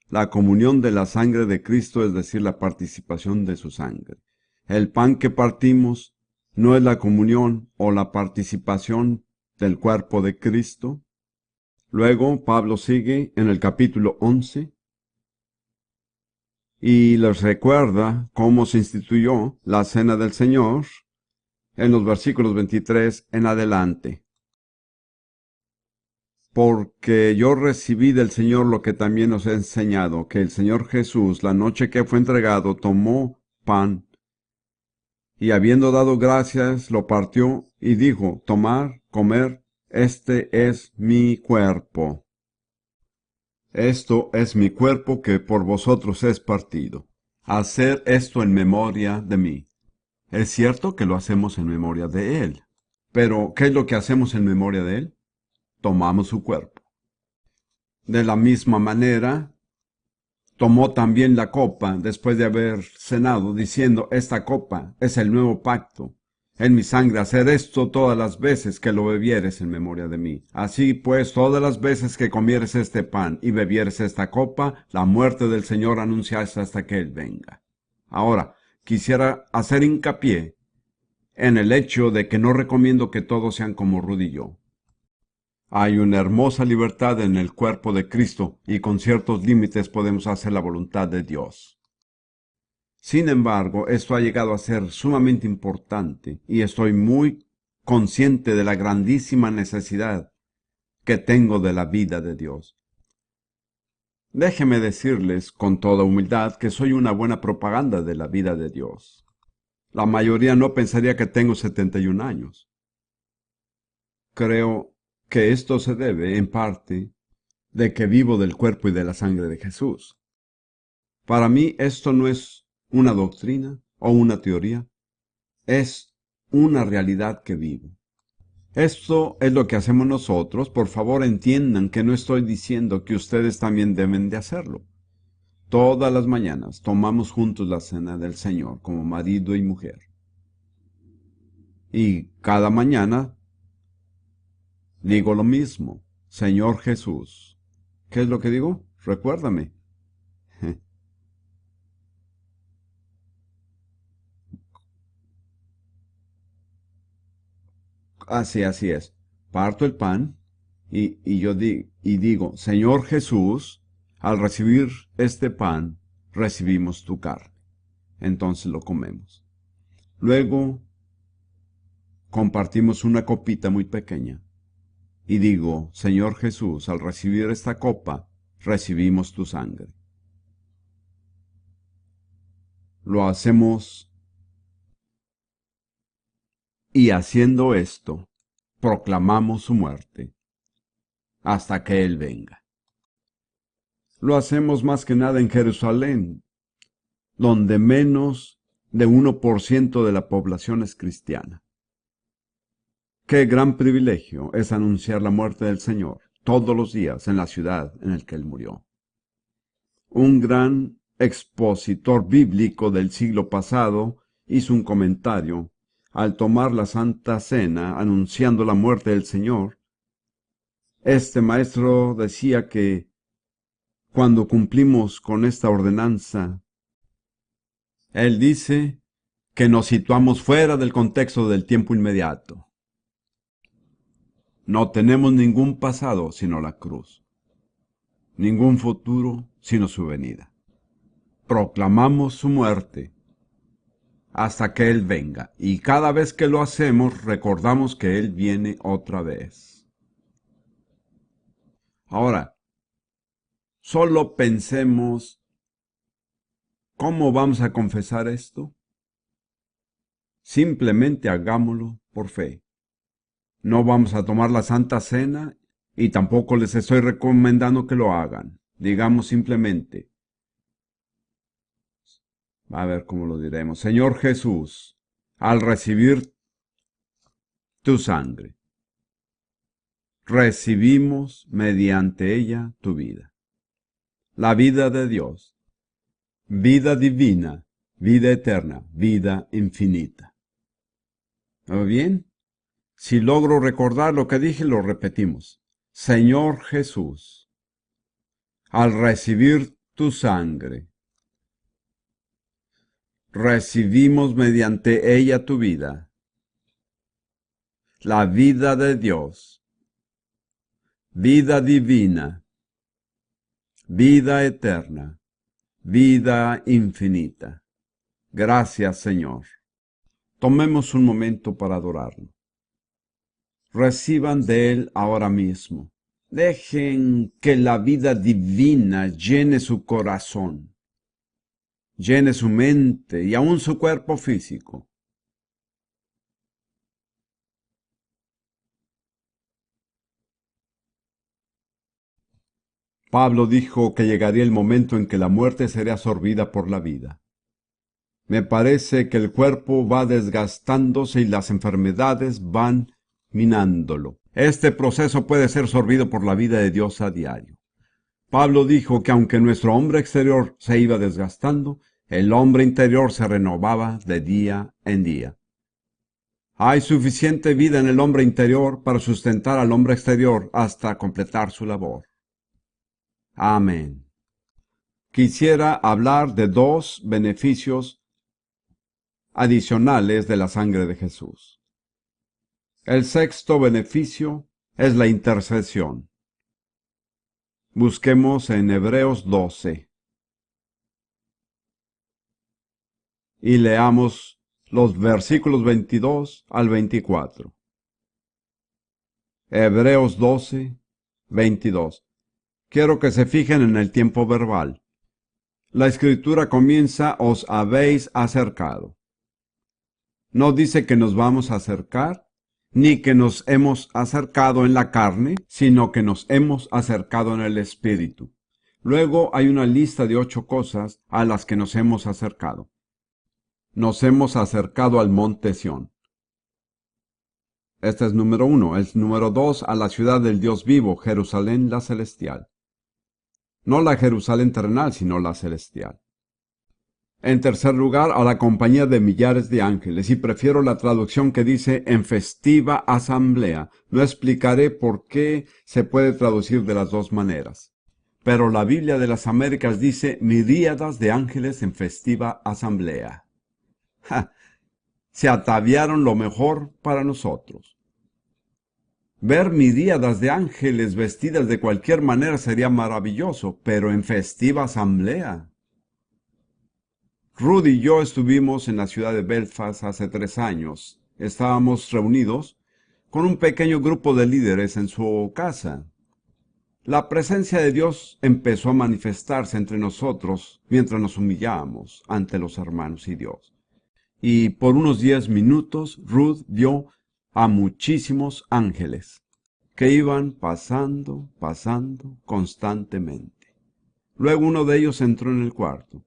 La comunión de la sangre de Cristo, es decir, la participación de su sangre. El pan que partimos no es la comunión o la participación del cuerpo de Cristo. Luego, Pablo sigue en el capítulo 11 y les recuerda cómo se instituyó la cena del Señor en los versículos 23 en adelante. Porque yo recibí del Señor lo que también os he enseñado, que el Señor Jesús, la noche que fue entregado, tomó pan, y habiendo dado gracias, lo partió, y dijo, tomar, comer, este es mi cuerpo. Esto es mi cuerpo que por vosotros es partido. Hacer esto en memoria de mí. Es cierto que lo hacemos en memoria de Él. Pero, ¿qué es lo que hacemos en memoria de Él? Tomamos su cuerpo. De la misma manera, tomó también la copa después de haber cenado, diciendo, esta copa es el nuevo pacto en mi sangre, hacer esto todas las veces que lo bebieres en memoria de mí. Así pues, todas las veces que comieres este pan y bebieres esta copa, la muerte del Señor anuncias hasta que Él venga. Ahora, quisiera hacer hincapié en el hecho de que no recomiendo que todos sean como Rudy y yo. Hay una hermosa libertad en el cuerpo de Cristo y con ciertos límites podemos hacer la voluntad de Dios. Sin embargo, esto ha llegado a ser sumamente importante y estoy muy consciente de la grandísima necesidad que tengo de la vida de Dios. Déjeme decirles con toda humildad que soy una buena propaganda de la vida de Dios. La mayoría no pensaría que tengo 71 años. Creo que esto se debe, en parte, de que vivo del cuerpo y de la sangre de Jesús. Para mí esto no es una doctrina o una teoría, es una realidad que vivo. Esto es lo que hacemos nosotros. Por favor, entiendan que no estoy diciendo que ustedes también deben de hacerlo. Todas las mañanas tomamos juntos la cena del Señor como marido y mujer. Y cada mañana digo lo mismo, Señor Jesús. ¿Qué es lo que digo? Recuérdame. Así es. Parto el pan y digo, Señor Jesús, al recibir este pan, recibimos tu carne. Entonces lo comemos. Luego compartimos una copita muy pequeña y digo, Señor Jesús, al recibir esta copa, recibimos tu sangre. Lo hacemos y haciendo esto, proclamamos su muerte hasta que Él venga. Lo hacemos más que nada en Jerusalén, donde menos de 1% de la población es cristiana. Qué gran privilegio es anunciar la muerte del Señor todos los días en la ciudad en la que Él murió. Un gran expositor bíblico del siglo pasado hizo un comentario al tomar la Santa Cena anunciando la muerte del Señor. Este maestro decía que cuando cumplimos con esta ordenanza, él dice que nos situamos fuera del contexto del tiempo inmediato. No tenemos ningún pasado sino la cruz, ningún futuro sino su venida. Proclamamos su muerte hasta que Él venga, y cada vez que lo hacemos recordamos que Él viene otra vez. Ahora, solo pensemos, ¿cómo vamos a confesar esto? Simplemente hagámoslo por fe. No vamos a tomar la Santa Cena y tampoco les estoy recomendando que lo hagan. Digamos simplemente, a ver cómo lo diremos. Señor Jesús, al recibir tu sangre, recibimos mediante ella tu vida. La vida de Dios, vida divina, vida eterna, vida infinita. ¿Muy bien? Si logro recordar lo que dije, lo repetimos. Señor Jesús, al recibir tu sangre, recibimos mediante ella tu vida, la vida de Dios, vida divina, vida eterna, vida infinita. Gracias, Señor. Tomemos un momento para adorarlo. Reciban de Él ahora mismo. Dejen que la vida divina llene su corazón, llene su mente y aún su cuerpo físico. Pablo dijo que llegaría el momento en que la muerte sería absorbida por la vida. Me parece que el cuerpo va desgastándose y las enfermedades van minándolo. Este proceso puede ser absorbido por la vida de Dios a diario. Pablo dijo que aunque nuestro hombre exterior se iba desgastando, el hombre interior se renovaba de día en día. Hay suficiente vida en el hombre interior para sustentar al hombre exterior hasta completar su labor. Amén. Quisiera hablar de dos beneficios adicionales de la sangre de Jesús. El sexto beneficio es la intercesión. Busquemos en Hebreos 12 y leamos los versículos 22 al 24. Hebreos 12, 22. Quiero que se fijen en el tiempo verbal. La escritura comienza, os habéis acercado. No dice que nos vamos a acercar, ni que nos hemos acercado en la carne, sino que nos hemos acercado en el Espíritu. Luego hay una lista de 8 cosas a las que nos hemos acercado. Nos hemos acercado al monte Sión. Este es número 1. El número 2, a la ciudad del Dios vivo, Jerusalén la celestial. No la Jerusalén terrenal, sino la celestial. En tercer lugar, a la compañía de millares de ángeles, y prefiero la traducción que dice en festiva asamblea. No explicaré por qué se puede traducir de las dos maneras. Pero la Biblia de las Américas dice miríadas de ángeles en festiva asamblea. ¡Ja! Se ataviaron lo mejor para nosotros. Ver miríadas de ángeles vestidas de cualquier manera sería maravilloso, pero en festiva asamblea. Rudy y yo estuvimos en la ciudad de Belfast hace 3 años. Estábamos reunidos con un pequeño grupo de líderes en su casa. La presencia de Dios empezó a manifestarse entre nosotros mientras nos humillábamos ante los hermanos y Dios. Y por unos 10 minutos Ruth vio a muchísimos ángeles que iban pasando constantemente. Luego uno de ellos entró en el cuarto.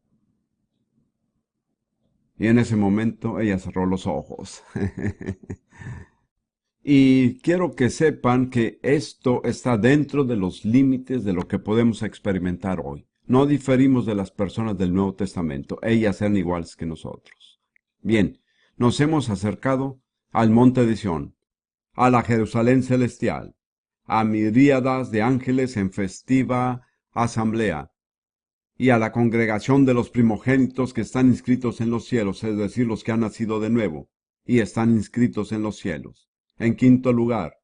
Y en ese momento ella cerró los ojos. Y quiero que sepan que esto está dentro de los límites de lo que podemos experimentar hoy. No diferimos de las personas del Nuevo Testamento. Ellas eran iguales que nosotros. Bien, nos hemos acercado al monte de Sión, a la Jerusalén celestial, a miríadas de ángeles en festiva asamblea, y a la congregación de los primogénitos que están inscritos en los cielos, es decir, los que han nacido de nuevo, y están inscritos en los cielos. En quinto lugar,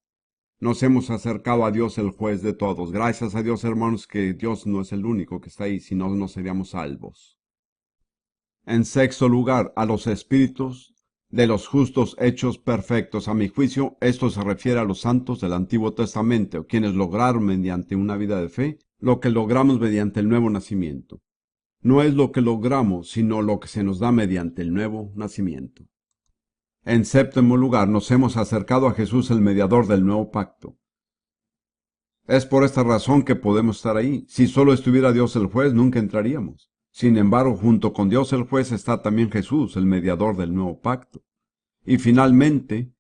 nos hemos acercado a Dios, el juez de todos. Gracias a Dios, hermanos, que Dios no es el único que está ahí, si no, no seríamos salvos. En sexto lugar, a los espíritus de los justos hechos perfectos. A mi juicio, esto se refiere a los santos del Antiguo Testamento, quienes lograron mediante una vida de fe lo que logramos mediante el nuevo nacimiento. No es lo que logramos, sino lo que se nos da mediante el nuevo nacimiento. En séptimo lugar, nos hemos acercado a Jesús, el mediador del nuevo pacto. Es por esta razón que podemos estar ahí. Si solo estuviera Dios el juez, nunca entraríamos. Sin embargo, junto con Dios el juez está también Jesús, el mediador del nuevo pacto. Y finalmente,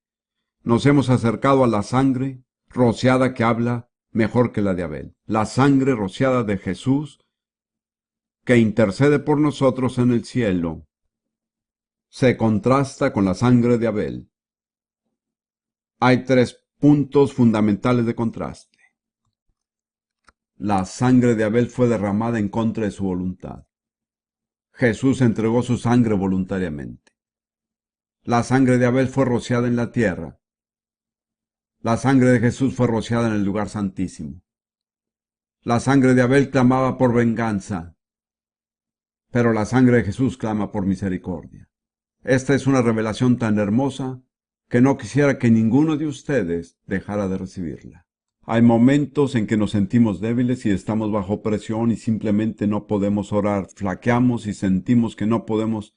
nos hemos acercado a la sangre rociada que habla mejor que la de Abel. La sangre rociada de Jesús que intercede por nosotros en el cielo se contrasta con la sangre de Abel. Hay 3 puntos fundamentales de contraste. La sangre de Abel fue derramada en contra de su voluntad. Jesús entregó su sangre voluntariamente. La sangre de Abel fue rociada en la tierra. La sangre de Jesús fue rociada en el lugar santísimo. La sangre de Abel clamaba por venganza, pero la sangre de Jesús clama por misericordia. Esta es una revelación tan hermosa que no quisiera que ninguno de ustedes dejara de recibirla. Hay momentos en que nos sentimos débiles y estamos bajo presión y simplemente no podemos orar, flaqueamos y sentimos que no podemos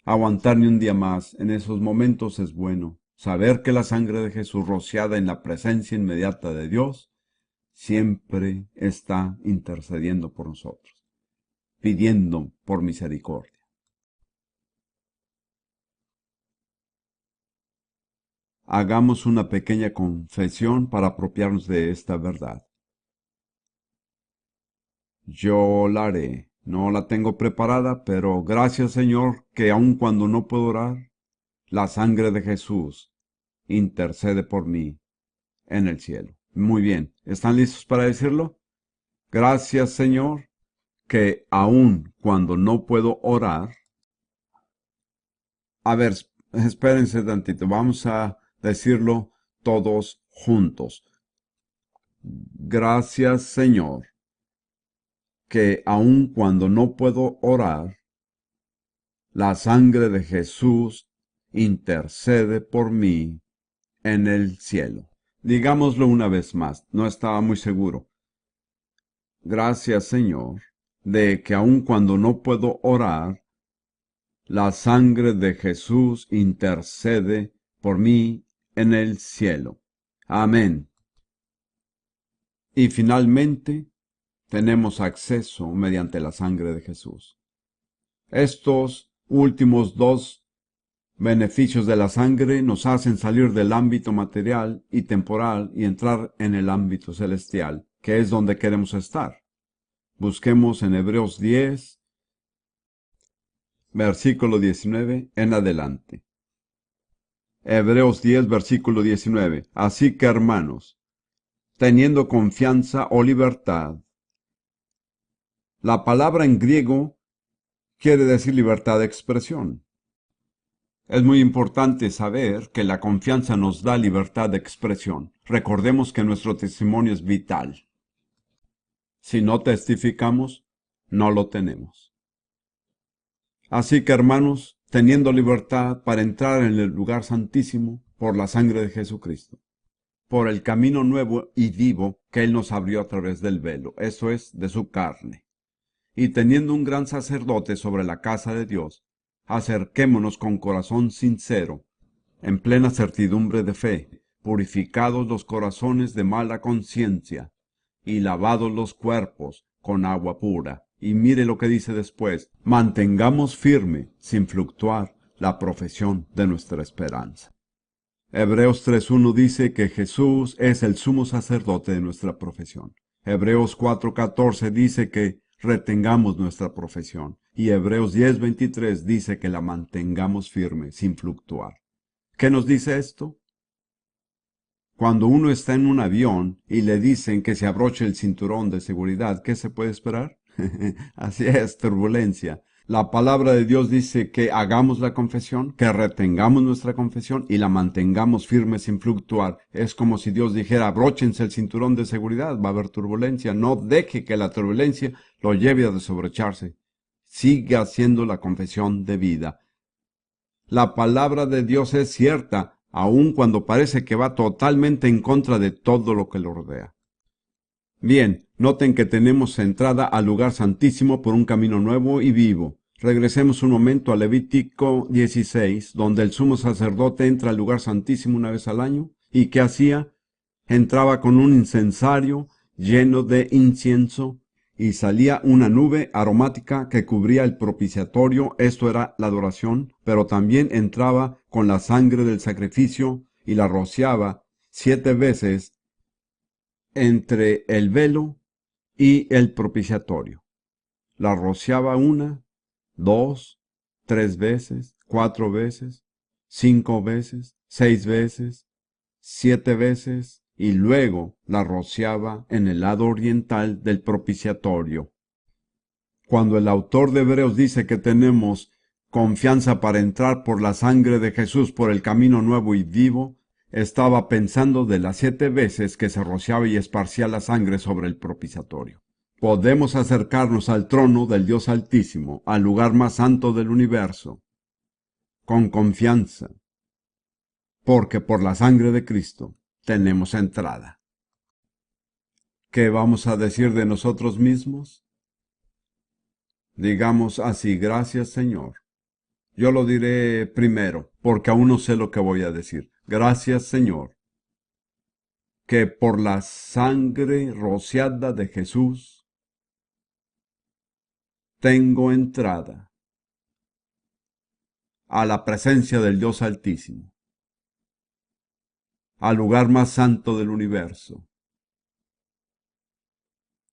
aguantar ni un día más. En esos momentos es bueno saber que la sangre de Jesús, rociada en la presencia inmediata de Dios, siempre está intercediendo por nosotros, pidiendo por misericordia. Hagamos una pequeña confesión para apropiarnos de esta verdad. Yo la haré. No la tengo preparada, pero gracias, Señor, que aun cuando no puedo orar, la sangre de Jesús intercede por mí en el cielo. Muy bien, ¿están listos para decirlo? Gracias, Señor, que aun cuando no puedo orar... A ver, espérense tantito, vamos a decirlo todos juntos. Gracias, Señor, que aun cuando no puedo orar, la sangre de Jesús intercede por mí en el cielo. Digámoslo una vez más, no estaba muy seguro. Gracias, Señor, de que aun cuando no puedo orar, la sangre de Jesús intercede por mí en el cielo. Amén. Y finalmente, tenemos acceso mediante la sangre de Jesús. Estos últimos 2 beneficios de la sangre nos hacen salir del ámbito material y temporal y entrar en el ámbito celestial, que es donde queremos estar. Busquemos en Hebreos 10, versículo 19 en adelante. Hebreos 10, versículo 19. Así que, hermanos, teniendo confianza o libertad. La palabra en griego quiere decir libertad de expresión. Es muy importante saber que la confianza nos da libertad de expresión. Recordemos que nuestro testimonio es vital. Si no testificamos, no lo tenemos. Así que, hermanos, teniendo libertad para entrar en el lugar santísimo por la sangre de Jesucristo. por el camino nuevo y vivo que Él nos abrió a través del velo, eso es, de su carne. Y teniendo un gran sacerdote sobre la casa de Dios, acerquémonos con corazón sincero, en plena certidumbre de fe, purificados los corazones de mala conciencia, y lavados los cuerpos con agua pura. Y mire lo que dice después: mantengamos firme, sin fluctuar, la profesión de nuestra esperanza. Hebreos 3:1 dice que Jesús es el sumo sacerdote de nuestra profesión. Hebreos 4:14 dice que retengamos nuestra profesión. Y Hebreos 10:23 dice que la mantengamos firme, sin fluctuar. ¿Qué nos dice esto? Cuando uno está en un avión y le dicen que se abroche el cinturón de seguridad, ¿qué se puede esperar? Así es, turbulencia. La palabra de Dios dice que hagamos la confesión, que retengamos nuestra confesión y la mantengamos firme sin fluctuar. Es como si Dios dijera: abróchense el cinturón de seguridad, va a haber turbulencia. No deje que la turbulencia lo lleve a desobrocharse. Siga haciendo la confesión de vida. La palabra de Dios es cierta, aun cuando parece que va totalmente en contra de todo lo que lo rodea. Bien, noten que tenemos entrada al lugar santísimo por un camino nuevo y vivo. Regresemos un momento a Levítico 16, donde el sumo sacerdote entra al lugar santísimo una vez al año. ¿Y qué hacía? Entraba con un incensario lleno de incienso, y salía una nube aromática que cubría el propiciatorio. Esto era la adoración, pero también entraba con la sangre del sacrificio y la rociaba 7 veces entre el velo y el propiciatorio. La rociaba 1, 2, 3 veces, 4 veces, 5 veces, 6 veces, 7 veces, y luego la rociaba en el lado oriental del propiciatorio. Cuando el autor de Hebreos dice que tenemos confianza para entrar por la sangre de Jesús por el camino nuevo y vivo, estaba pensando de las 7 veces que se rociaba y esparcía la sangre sobre el propiciatorio. Podemos acercarnos al trono del Dios Altísimo, al lugar más santo del universo, con confianza, porque por la sangre de Cristo tenemos entrada. ¿Qué vamos a decir de nosotros mismos? Digamos así: gracias, Señor. Yo lo diré primero, porque aún no sé lo que voy a decir. Gracias, Señor, que por la sangre rociada de Jesús tengo entrada a la presencia del Dios Altísimo, al lugar más santo del universo.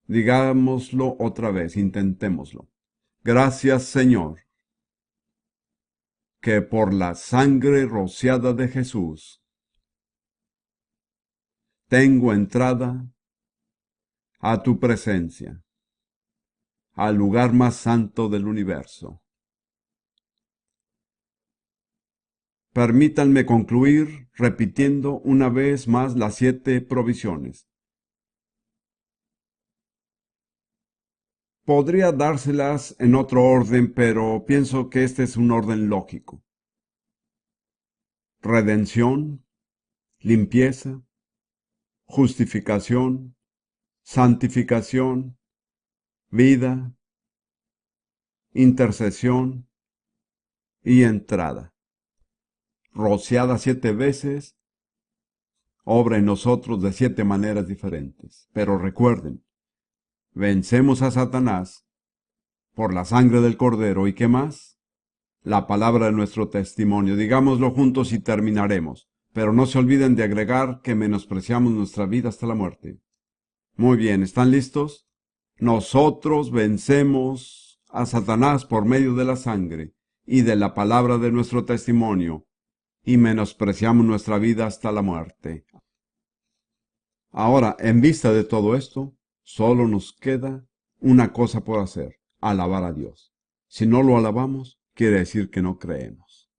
Digámoslo otra vez, intentémoslo. Gracias, Señor, que por la sangre rociada de Jesús tengo entrada a tu presencia, al lugar más santo del universo. Permítanme concluir repitiendo una vez más las 7 provisiones. Podría dárselas en otro orden, pero pienso que este es un orden lógico. Redención, limpieza, justificación, santificación, vida, intercesión y entrada. Rociada 7 veces, obra en nosotros de 7 maneras diferentes. Pero recuerden, vencemos a Satanás por la sangre del Cordero. ¿Y qué más? La palabra de nuestro testimonio. Digámoslo juntos y terminaremos. Pero no se olviden de agregar que menospreciamos nuestra vida hasta la muerte. Muy bien, ¿están listos? Nosotros vencemos a Satanás por medio de la sangre y de la palabra de nuestro testimonio, y menospreciamos nuestra vida hasta la muerte. Ahora, en vista de todo esto, solo nos queda una cosa por hacer: alabar a Dios. Si no lo alabamos, quiere decir que no creemos.